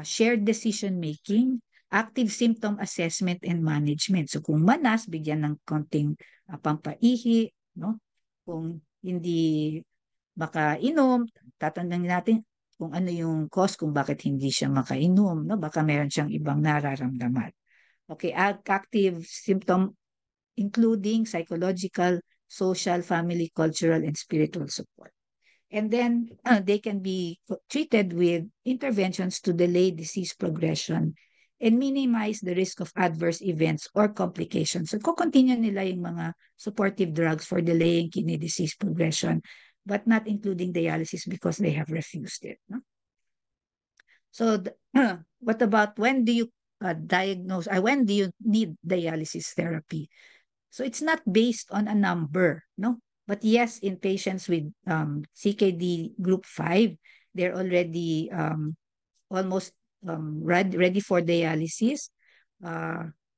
shared decision-making, active symptom assessment and management. So kung manas, bigyan ng konting pampaihi, no? Kung hindi makainom, tatanungin natin kung ano yung cause kung bakit hindi siya makainom, no? Baka meron siyang ibang nararamdaman. Okay, active symptom including psychological, social, family, cultural, and spiritual support. And then they can be treated with interventions to delay disease progression and minimize the risk of adverse events or complications. So, continue nila yung mga supportive drugs for delaying kidney disease progression, but not including dialysis because they have refused it. No? So, what about when do you diagnose, when do you need dialysis therapy? So, it's not based on a number, no? But yes, in patients with CKD group 5, they're already almost ready for dialysis.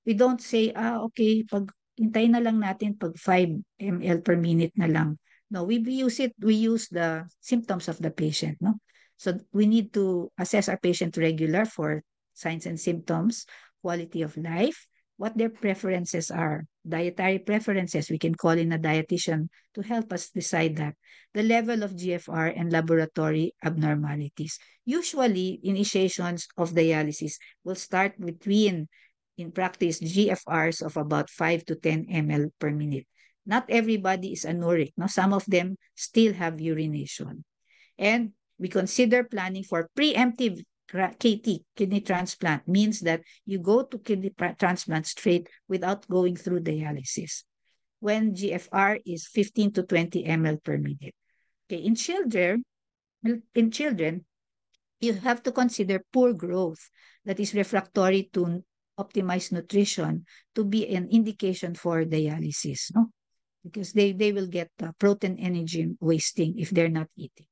We don't say, okay, pag hintayin na lang natin pag 5 ml per minute na lang. No, we use the symptoms of the patient, no? So we need to assess our patient regular for signs and symptoms, quality of life, what their preferences are, dietary preferences. We can call in a dietitian to help us decide that. The level of GFR and laboratory abnormalities. Usually, initiations of dialysis will start between, in practice, GFRs of about 5 to 10 ml per minute. Not everybody is anuric. No? Some of them still have urination. And we consider planning for preemptive KT, kidney transplant, means that you go to kidney transplant straight without going through dialysis when GFR is 15 to 20 ml per minute. Okay, in children, you have to consider poor growth that is refractory to optimized nutrition to be an indication for dialysis, no? Because they will get protein energy wasting if they're not eating.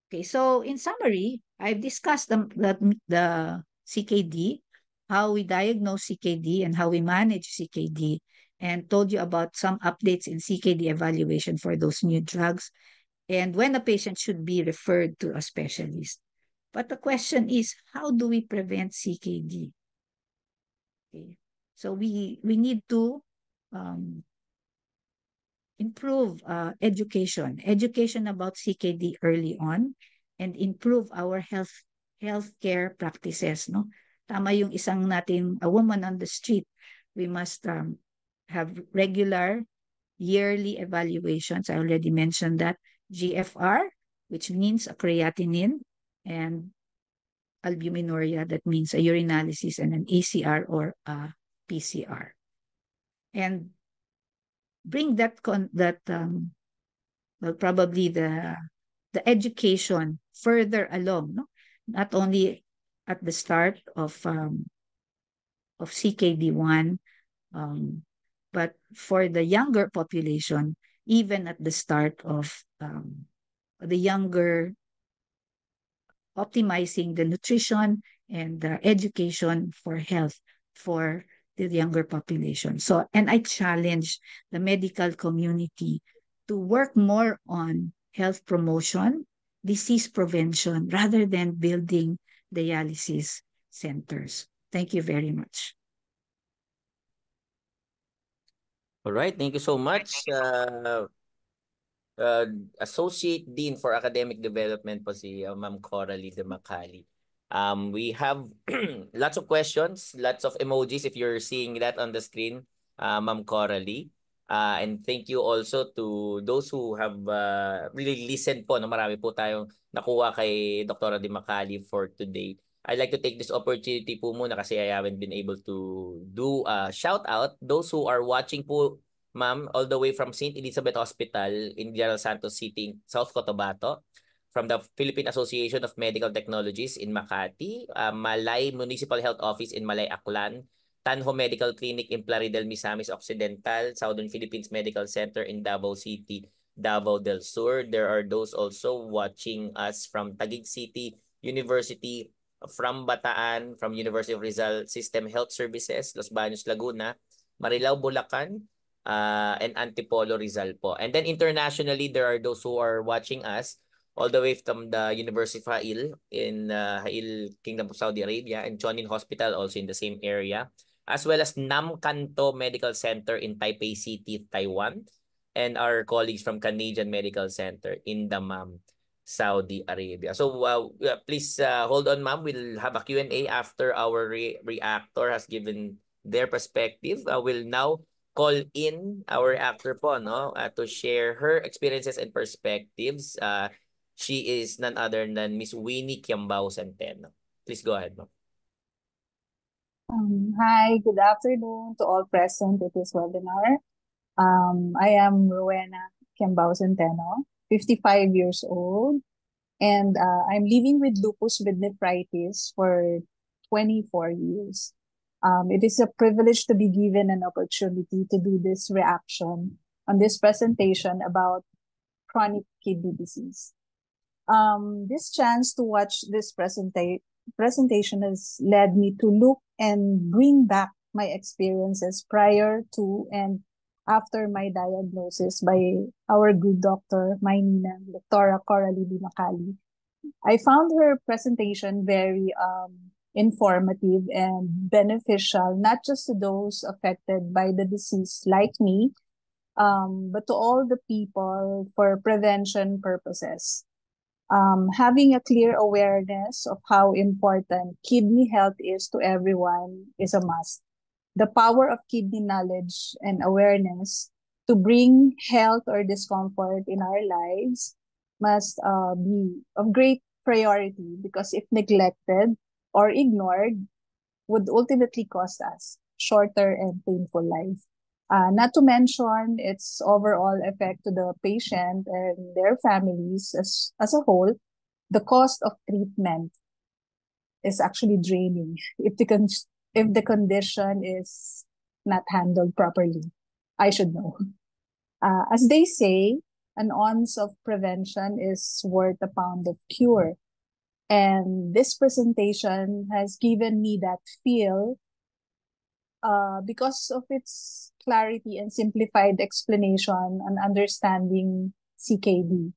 Okay, so in summary, I've discussed the CKD, how we diagnose CKD and how we manage CKD, and told you about some updates in CKD evaluation for those new drugs, and when a patient should be referred to a specialist. But the question is, how do we prevent CKD? Okay, so we need to improve education about CKD early on, and improve our healthcare practices, no? Tama yung isang nating a woman on the street. We must have regular yearly evaluations. I already mentioned that. GFR, which means a creatinine, and albuminuria, that means a urinalysis, and an ACR or a PCR. And bring well, probably the education further along, no? Not only at the start of CKD1, but for the younger population, even at the start of the younger, optimizing the nutrition and the education for health for the younger population. So, and I challenge the medical community to work more on health promotion, disease prevention, rather than building dialysis centers. Thank you very much. All right, thank you so much. Associate Dean for Academic Development po si Ma'am Coralie de Macali. We have lots of questions, lots of emojis if you're seeing that on the screen, Ma'am Coralie. And thank you also to those who have really listened po. No? Marami po tayong nakuha kay Dr. de Macali for today. I'd like to take this opportunity po muna kasi I haven't been able to do a shout out. Those who are watching po, ma'am, all the way from St. Elizabeth Hospital in General Santos City, South Cotabato, from the Philippine Association of Medical Technologies in Makati, Malay Municipal Health Office in Malay Aklan, Tanho Medical Clinic in Plaridel, Misamis Occidental, Southern Philippines Medical Center in Davao City, Davao del Sur. There are those also watching us from Taguig City University, from Bataan, from University of Rizal System Health Services, Los Baños, Laguna, Marilao, Bulacan, and Antipolo, Rizal po. And then internationally, there are those who are watching us all the way from the University of Hail in Hail, Kingdom of Saudi Arabia, and Chuanin Hospital also in the same area, as well as Nam Kanto Medical Center in Taipei City, Taiwan, and our colleagues from Canadian Medical Center in Dammam, Saudi Arabia. So please hold on, ma'am. We'll have a Q&A after our reactor has given their perspective. We'll now call in our reactor po, no, to share her experiences and perspectives. She is none other than Miss Winnie Kiambao Centeno. Please go ahead, ma'am. Hi, good afternoon to all present at this webinar. I am Rowena Kiambao Centeno, 55 years old, and I'm living with lupus with nephritis for 24 years. It is a privilege to be given an opportunity to do this reaction on this presentation about chronic kidney disease. This chance to watch this presentation has led me to look and bring back my experiences prior to and after my diagnosis by our good doctor, my Ninang, Dr. Coralie D. Macali. I found her presentation very informative and beneficial, not just to those affected by the disease like me, but to all the people for prevention purposes. Having a clear awareness of how important kidney health is to everyone is a must. The power of kidney knowledge and awareness to bring health or discomfort in our lives must be of great priority, because if neglected or ignored, would ultimately cost us shorter and painful life. Not to mention its overall effect to the patient and their families as a whole. The cost of treatment is actually draining if the condition is not handled properly. I should know. As they say, an ounce of prevention is worth a pound of cure. And this presentation has given me that feel because of its clarity and simplified explanation and understanding CKD.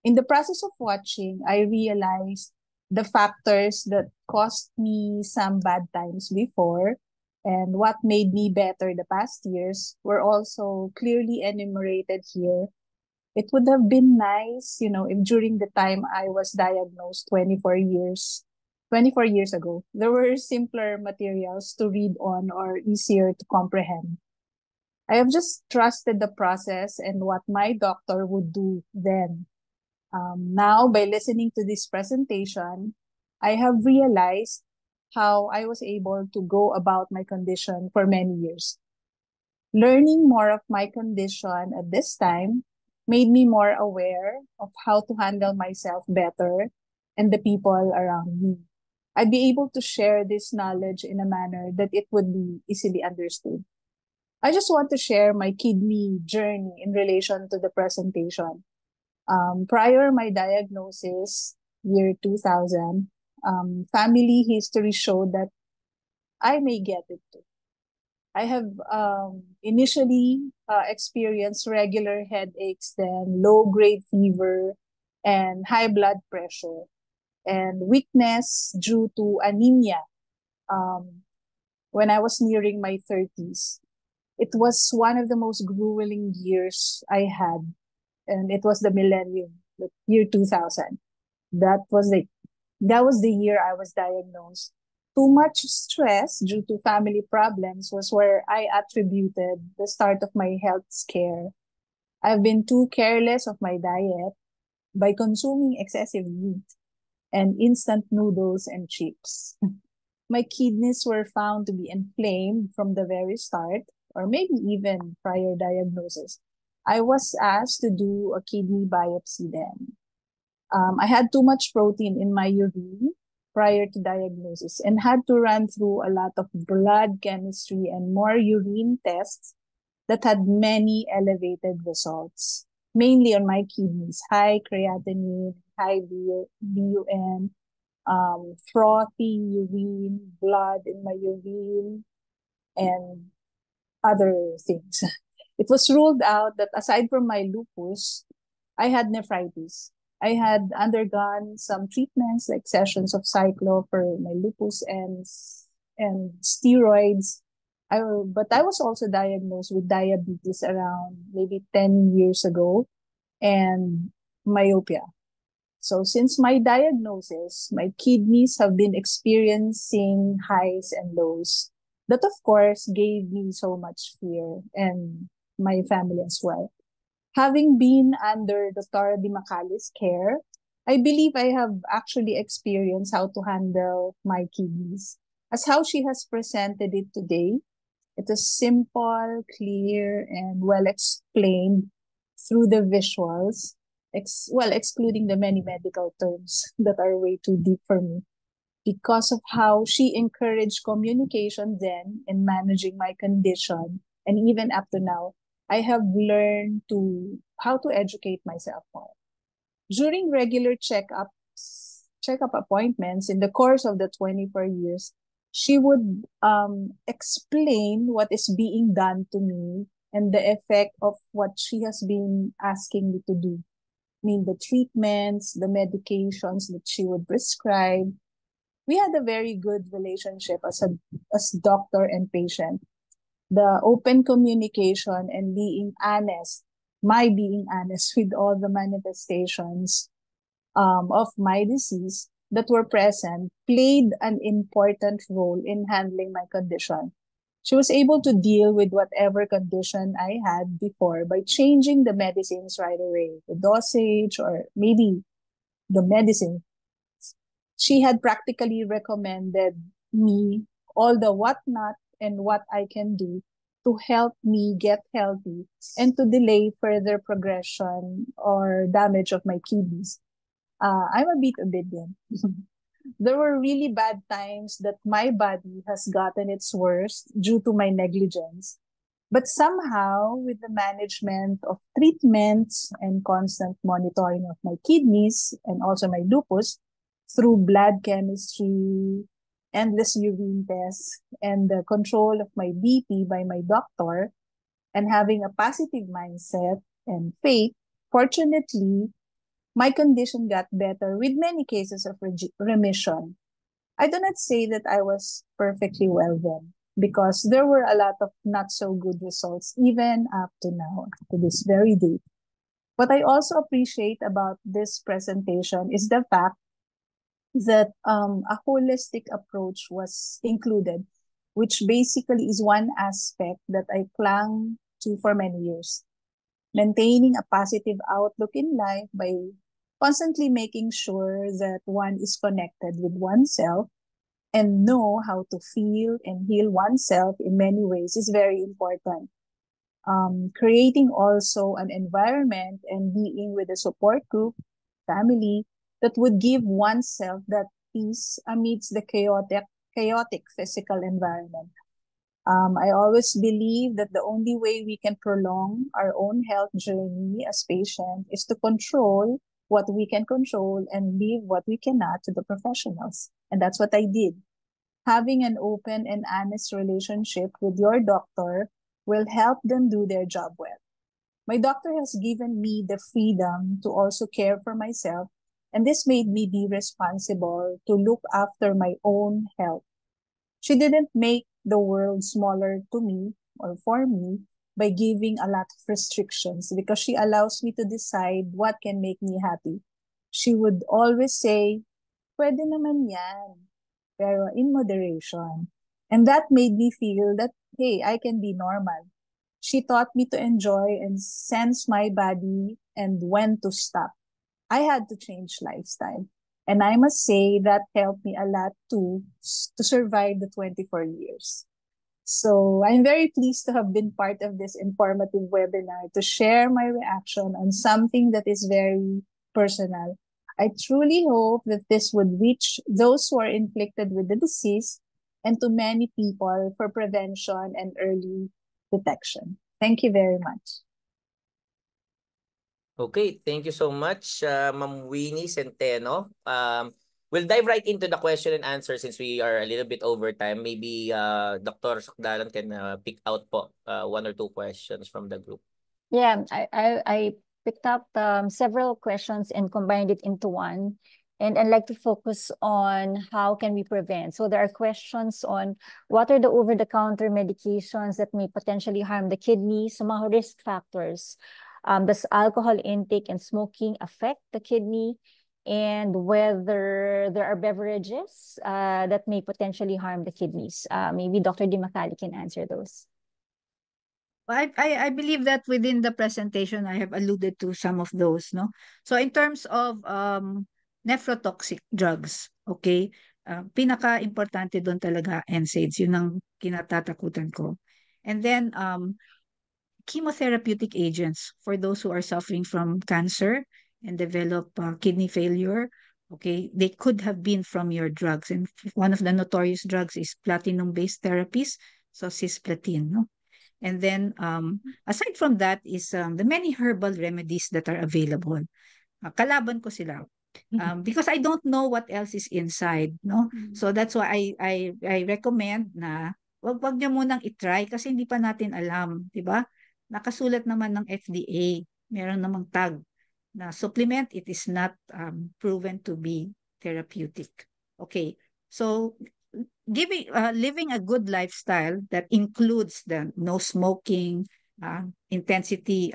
In the process of watching, I realized the factors that caused me some bad times before and what made me better the past years were also clearly enumerated here. It would have been nice, if during the time I was diagnosed 24 years ago, there were simpler materials to read on or easier to comprehend. I have just trusted the process and what my doctor would do then. Now, by listening to this presentation, I have realized how I was able to go about my condition for many years. Learning more of my condition at this time made me more aware of how to handle myself better and the people around me. I'd be able to share this knowledge in a manner that it would be easily understood. I just want to share my kidney journey in relation to the presentation. Prior my diagnosis, year 2000, family history showed that I may get it too. I have initially experienced regular headaches, then low-grade fever, and high blood pressure, and weakness due to anemia when I was nearing my 30s. It was one of the most grueling years I had, and it was the millennium, the year 2000. That was the year I was diagnosed. Too much stress due to family problems was where I attributed the start of my health scare. I've been too careless of my diet by consuming excessive meat and instant noodles and chips. My kidneys were found to be inflamed from the very start, or maybe even prior diagnosis. I was asked to do a kidney biopsy then. I had too much protein in my urine prior to diagnosis and had to run through a lot of blood chemistry and more urine tests that had many elevated results, mainly on my kidneys: high creatinine, high BUN, frothy urine, blood in my urine, and other things. It was ruled out that aside from my lupus, I had nephritis. I had undergone some treatments like sessions of cyclo for my lupus and steroids. But I was also diagnosed with diabetes around maybe 10 years ago and myopia. So since my diagnosis, my kidneys have been experiencing highs and lows. That, of course, gave me so much fear, and my family as well. Having been under Dr. Di Macali's care, I believe I have actually experienced how to handle my kidneys. As how she has presented it today, it is simple, clear, and well explained through the visuals, excluding the many medical terms that are way too deep for me. Because of how she encouraged communication then in managing my condition, and even up to now, I have learned how to educate myself more. During regular checkup appointments in the course of the 24 years, she would explain what is being done to me and the effect of what she has been asking me to do. I mean, the treatments, the medications that she would prescribe. We had a very good relationship as doctor and patient. The open communication and being honest, my being honest with all the manifestations of my disease that were present played an important role in handling my condition. She was able to deal with whatever condition I had before by changing the medicines right away, the dosage or maybe the medicine. She had practically recommended me all the whatnot and what I can do to help me get healthy and to delay further progression or damage of my kidneys. I'm a bit obedient. There were really bad times that my body has gotten its worst due to my negligence. But somehow, with the management of treatments and constant monitoring of my kidneys and also my lupus through blood chemistry, endless urine tests, and the control of my BP by my doctor, and having a positive mindset and faith, fortunately, my condition got better with many cases of remission. I do not say that I was perfectly well then, because there were a lot of not so good results even up to now, to this very day. What I also appreciate about this presentation is the fact that a holistic approach was included, which basically is one aspect that I clung to for many years. Maintaining a positive outlook in life by constantly making sure that one is connected with oneself and know how to feel and heal oneself in many ways is very important. Creating also an environment and being with a support group, family, that would give oneself that peace amidst the chaotic physical environment. I always believe that the only way we can prolong our own health journey as patients is to control what we can control and leave what we cannot to the professionals. And that's what I did. Having an open and honest relationship with your doctor will help them do their job well. My doctor has given me the freedom to also care for myself, and this made me be responsible to look after my own health. She didn't make the world smaller to me or for me by giving a lot of restrictions, because she allows me to decide what can make me happy. She would always say, pwede naman yan, pero in moderation. And that made me feel that, hey, I can be normal. She taught me to enjoy and sense my body and when to stop. I had to change lifestyle. And I must say that helped me a lot too to survive the 24 years. So I'm very pleased to have been part of this informative webinar to share my reaction on something that is very personal. I truly hope that this would reach those who are inflicted with the disease and to many people for prevention and early detection. Thank you very much. Okay, thank you so much, Ma'am Winnie Centeno. We'll dive right into the question and answer since we are a little bit over time. Maybe Dr. Sukdalan can pick out po one or two questions from the group. Yeah, I picked up several questions and combined it into one. And I'd like to focus on how can we prevent. So there are questions on what are the over-the-counter medications that may potentially harm the kidney, so mga risk factors. Does alcohol intake and smoking affect the kidney? And whether there are beverages that may potentially harm the kidneys. Maybe Dr. Dimacali can answer those. I believe that within the presentation, I have alluded to some of those, no? So in terms of nephrotoxic drugs, okay, pinaka-importante doon talaga NSAIDs, yun ang kinatatakutan ko. And then chemotherapeutic agents for those who are suffering from cancer and develop kidney failure, okay, they could have been from your drugs. And one of the notorious drugs is platinum-based therapies, so cisplatin, no? And then aside from that is the many herbal remedies that are available. Kalaban ko sila. Because I don't know what else is inside, no? So that's why I recommend na wag niyo munang i-try kasi hindi pa natin alam, 'di ba? Nakasulat naman ng FDA, meron namang tag na supplement, it is not proven to be therapeutic. Okay. So living a good lifestyle that includes the no smoking, intensity,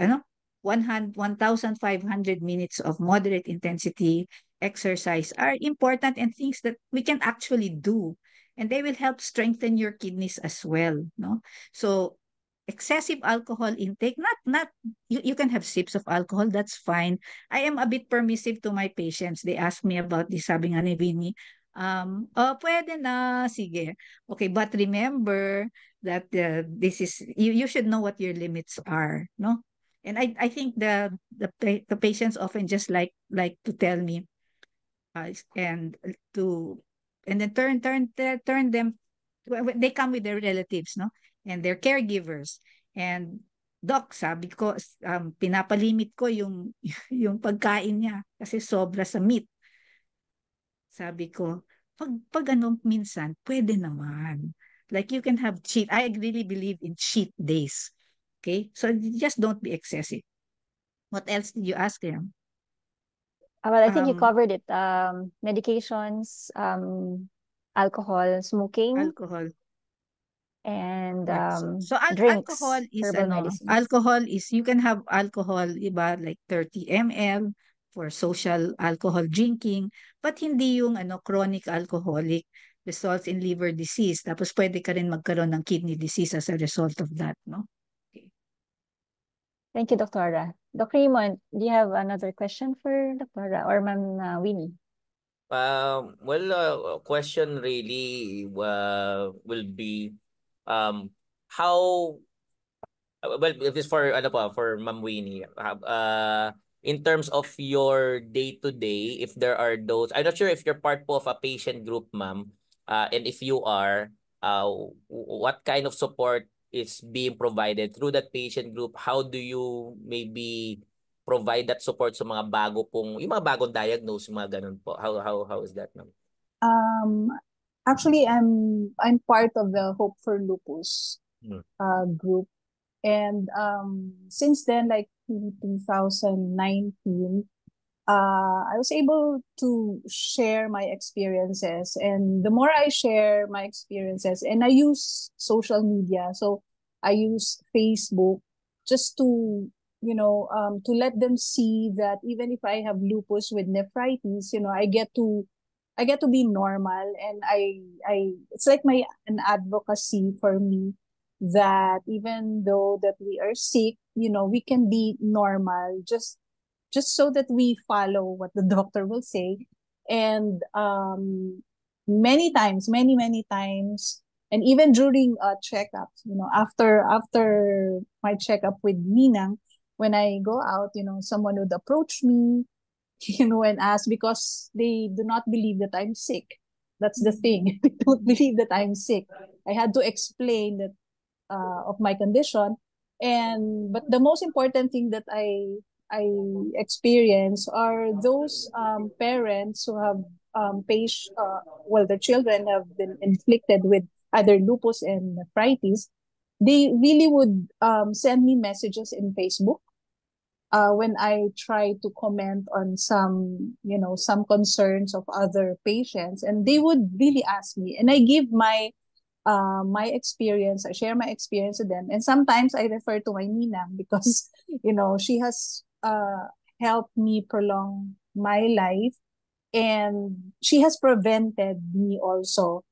1,500 minutes of moderate intensity exercise are important and things that we can actually do, and they will help strengthen your kidneys as well, no? So excessive alcohol intake, not you can have sips of alcohol, that's fine. I am a bit permissive to my patients. They ask me about this, sabi nga ni Vinny, oh, pwede na, sige. Okay, but remember that this is, you should know what your limits are, no? And I think the patients often just like to tell me, and to and then turn them, they come with their relatives, no, and their caregivers, and doc, sabi ko, pinapalimit ko yung yung pagkain niya kasi sobra sa meat. Sabi ko, pag ano, minsan pwede naman, like you can have cheat. I really believe in cheat days. Okay, so just don't be excessive. What else did you ask him? Well, I think you covered it. Medications, alcohol, smoking, Alcohol. and So drinks, alcohol is herbal medicines. alcohol is, you can have alcohol, iba, like 30 ml for social alcohol drinking, but hindi yung chronic alcoholic, results in liver disease. Tapos pwede ka rin magkaroon ng kidney disease as a result of that, no? Okay. Thank you, Doctora. Dr. Raymond, do you have another question for Doctora or Ma'am Winnie? Well, question really will be how well, if it's for for Ma'am Winnie, in terms of your day-to-day, if there are those, I'm not sure if you're part po of a patient group, ma'am, and if you are, what kind of support is being provided through that patient group? How do you maybe provide that support sa mga yung mga bagong diagnose, mga ganun po? How is that, ma'am? Actually, I'm part of the Hope for Lupus group. And since then, like in 2019, I was able to share my experiences. And the more I share my experiences, and I use social media, so I use Facebook just to, to let them see that even if I have lupus with nephritis, I get to be normal, and I it's like an advocacy for me that even though that we are sick, we can be normal, just so that we follow what the doctor will say. And many times, many times, and even during checkups, after my checkup with Ninang, when I go out, someone would approach me, and ask, because they do not believe that I'm sick. That's the thing. They don't believe that I'm sick. I had to explain that of my condition. But the most important thing that I experience are those parents who have their children have been inflicted with either lupus and nephritis. They really would send me messages in Facebook when I try to comment on some concerns of other patients, and they would really ask me, and I give my experience. I share my experience with them, and sometimes I refer to my Ninang because she has helped me prolong my life, and she has prevented me also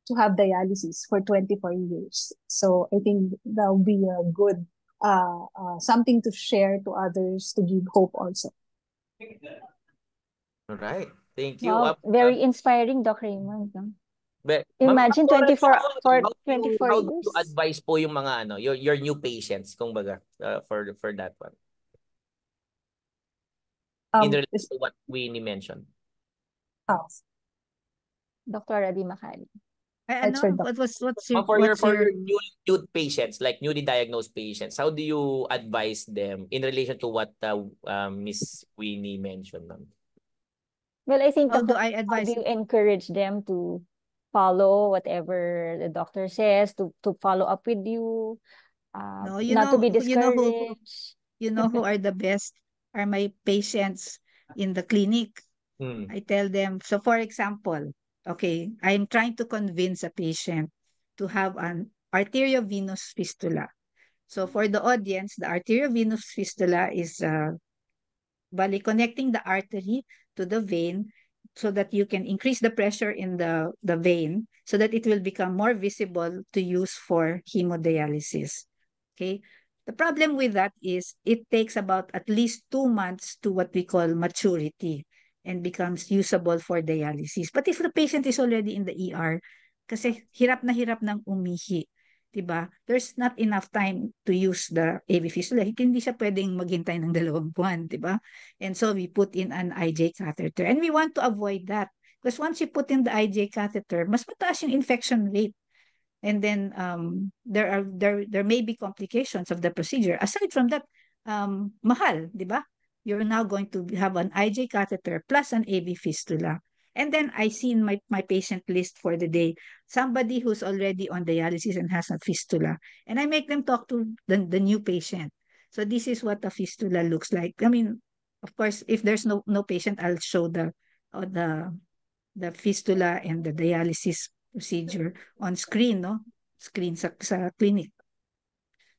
to have dialysis for 24 years. So I think that would be a good something to share to others, to give hope also. All right. Thank you. Wow, very inspiring, Doc Raymond. No? But, Imagine Ma'am, 24 for how 24 how years. do you advise po yung mga your new patients kung baga for that one? In relation to what Winnie mentioned. Dr. Rabi Makali. What's your for your new patients, like newly diagnosed patients, how do you advise them in relation to what Miss Winnie mentioned, ma'am? Well, I think How do Dr. I how advise? do you encourage them to follow whatever the doctor says, to follow up with you, No, not to be you know who discouraged? are the best are my patients in the clinic. Hmm. I tell them, so for example, okay, I'm trying to convince a patient to have an arteriovenous fistula. So for the audience, the arteriovenous fistula is by connecting the artery to the vein so that you can increase the pressure in the vein so that it will become more visible to use for hemodialysis. Okay. The problem with that is it takes about at least 2 months to what we call maturity and becomes usable for dialysis. But if the patient is already in the ER, kasi hirap na hirap ng umihi, 'di ba? There's not enough time to use the AV fistula. Hindi siya pwedeng maghintay ng 2 buwan, 'di ba? And so we put in an IJ catheter. And we want to avoid that. Because once you put in the IJ catheter, mas mataas yung infection rate. And then there may be complications of the procedure. Aside from that, mahal, di ba? You're now going to have an IJ catheter plus an AV fistula. And then I see in my patient list for the day, somebody who's already on dialysis and has a fistula. And I make them talk to the new patient. So this is what a fistula looks like. I mean, of course, if there's no patient, I'll show uh, the the fistula and the dialysis procedure on screen, no? Screen sa clinic.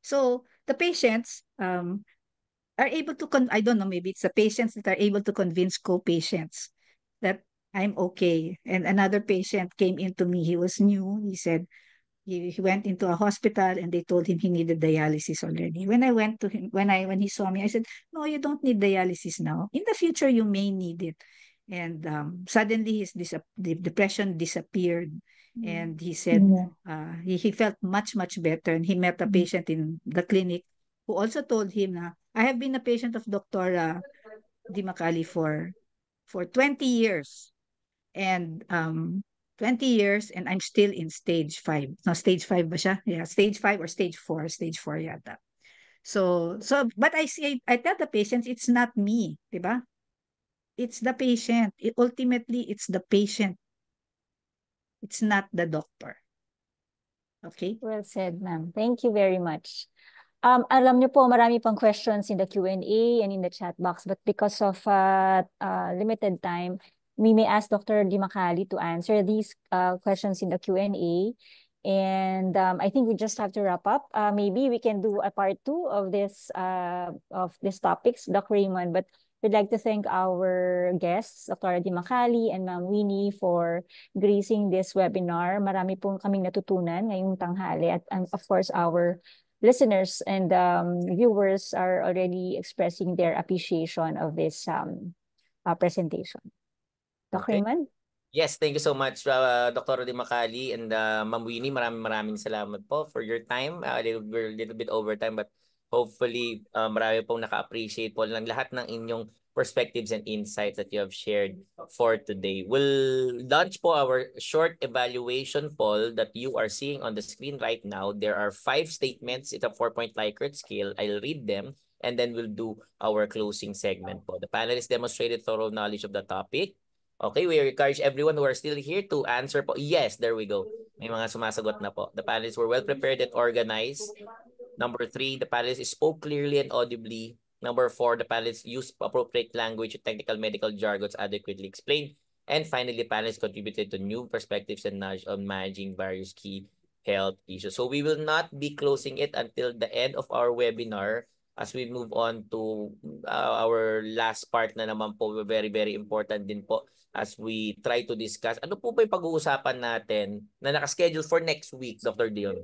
So the patients are able to, I don't know, maybe it's the patients that are able to convince co-patients that I'm okay. And another patient came into me, he was new, he said, he went into a hospital and they told him he needed dialysis already. When I went to him, when he saw me, I said, no, you don't need dialysis now. In the future, you may need it. And suddenly the depression disappeared. And he said he felt much, much better. And he met a patient in the clinic who also told him, I have been a patient of Dr. Di Macali for 20 years. And 20 years and I'm still in stage 5. No, stage 5 ba siya? Yeah, stage 5 or stage 4, stage 4 yata. So but I tell the patients it's not me, 'di ba? It's the patient. Ultimately it's the patient. It's not the doctor. Okay? Well said, ma'am. Thank you very much. Alam niyo po, marami pang questions in the Q&A and in the chat box, but because of limited time, we may ask Dr. Di Macali to answer these questions in the Q&A. And I think we just have to wrap up. Maybe we can do a part 2 of this topics, Dr. Raymond, but we'd like to thank our guests, Dr. Di Macali and Ma'am Winnie, for gracing this webinar. Marami pong kaming natutunan ngayong tanghali at and of course our listeners and viewers are already expressing their appreciation of this presentation. Dr. Okay. Raymond? Yes, thank you so much, Dr. Di Macali and Ma'am Winnie. Maraming salamat po for your time. We're a little bit over time, but hopefully marami pong naka-appreciate po ng lahat ng inyong perspectives and insights that you have shared for today. We'll launch po our short evaluation poll that you are seeing on the screen right now. There are 5 statements. It's a 4-point Likert scale. I'll read them and then we'll do our closing segment po. The panelists demonstrated thorough knowledge of the topic. Okay, we encourage everyone who are still here to answer po. Yes, there we go. May mga sumasagot na po. The panelists were well prepared and organized. Number 3, the panelists spoke clearly and audibly. Number 4, the panelists used appropriate language and technical medical jargons adequately explained. And finally, panelists contributed to new perspectives and knowledge on managing various key health issues. So we will not be closing it until the end of our webinar as we move on to our last part na naman po, very, very important din po as we try to discuss. Ano po ba yung pag-uusapan natin na nakaschedule for next week, Dr. Dion?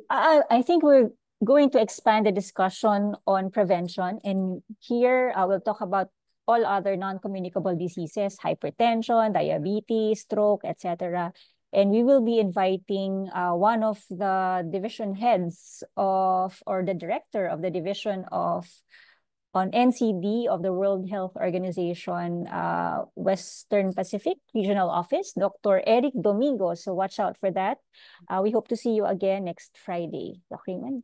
I think we're going to expand the discussion on prevention. And here we'll talk about all other non-communicable diseases, hypertension, diabetes, stroke, etc. And we will be inviting one of the division heads or the director of the division on NCD of the World Health Organization Western Pacific Regional Office, Dr. Eric Domingo. So watch out for that. We hope to see you again next Friday. Dr. Raymond?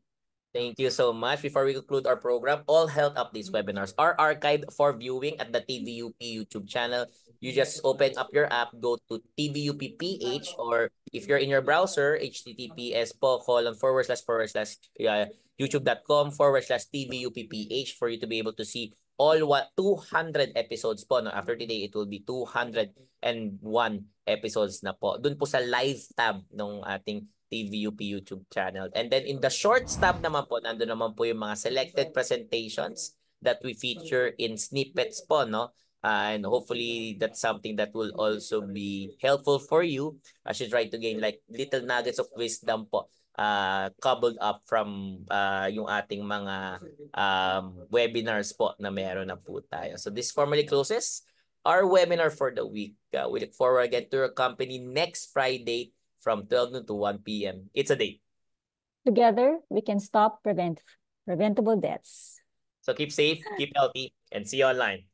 Thank you so much. Before we conclude our program, all health updates webinars are archived for viewing at the TVUP YouTube channel. You just open up your app, go to TVUP PH, or if you're in your browser, https youtube.com/TVUP PH for you to be able to see all 200 episodes po. No? After today, it will be 201 episodes na po. Doon po sa live tab ng ating TVUP YouTube channel. And then in the shorts tab naman po, nandun naman po yung mga selected presentations that we feature in snippets po, no? And hopefully that's something that will also be helpful for you as you try to gain like little nuggets of wisdom po coupled up from yung ating mga webinars po na meron na po tayo. So this formally closes our webinar for the week. We look forward again to your company next Friday from 12 noon to 1 p.m. It's a date. Together, we can stop preventable deaths. So keep safe, keep healthy, and see you online.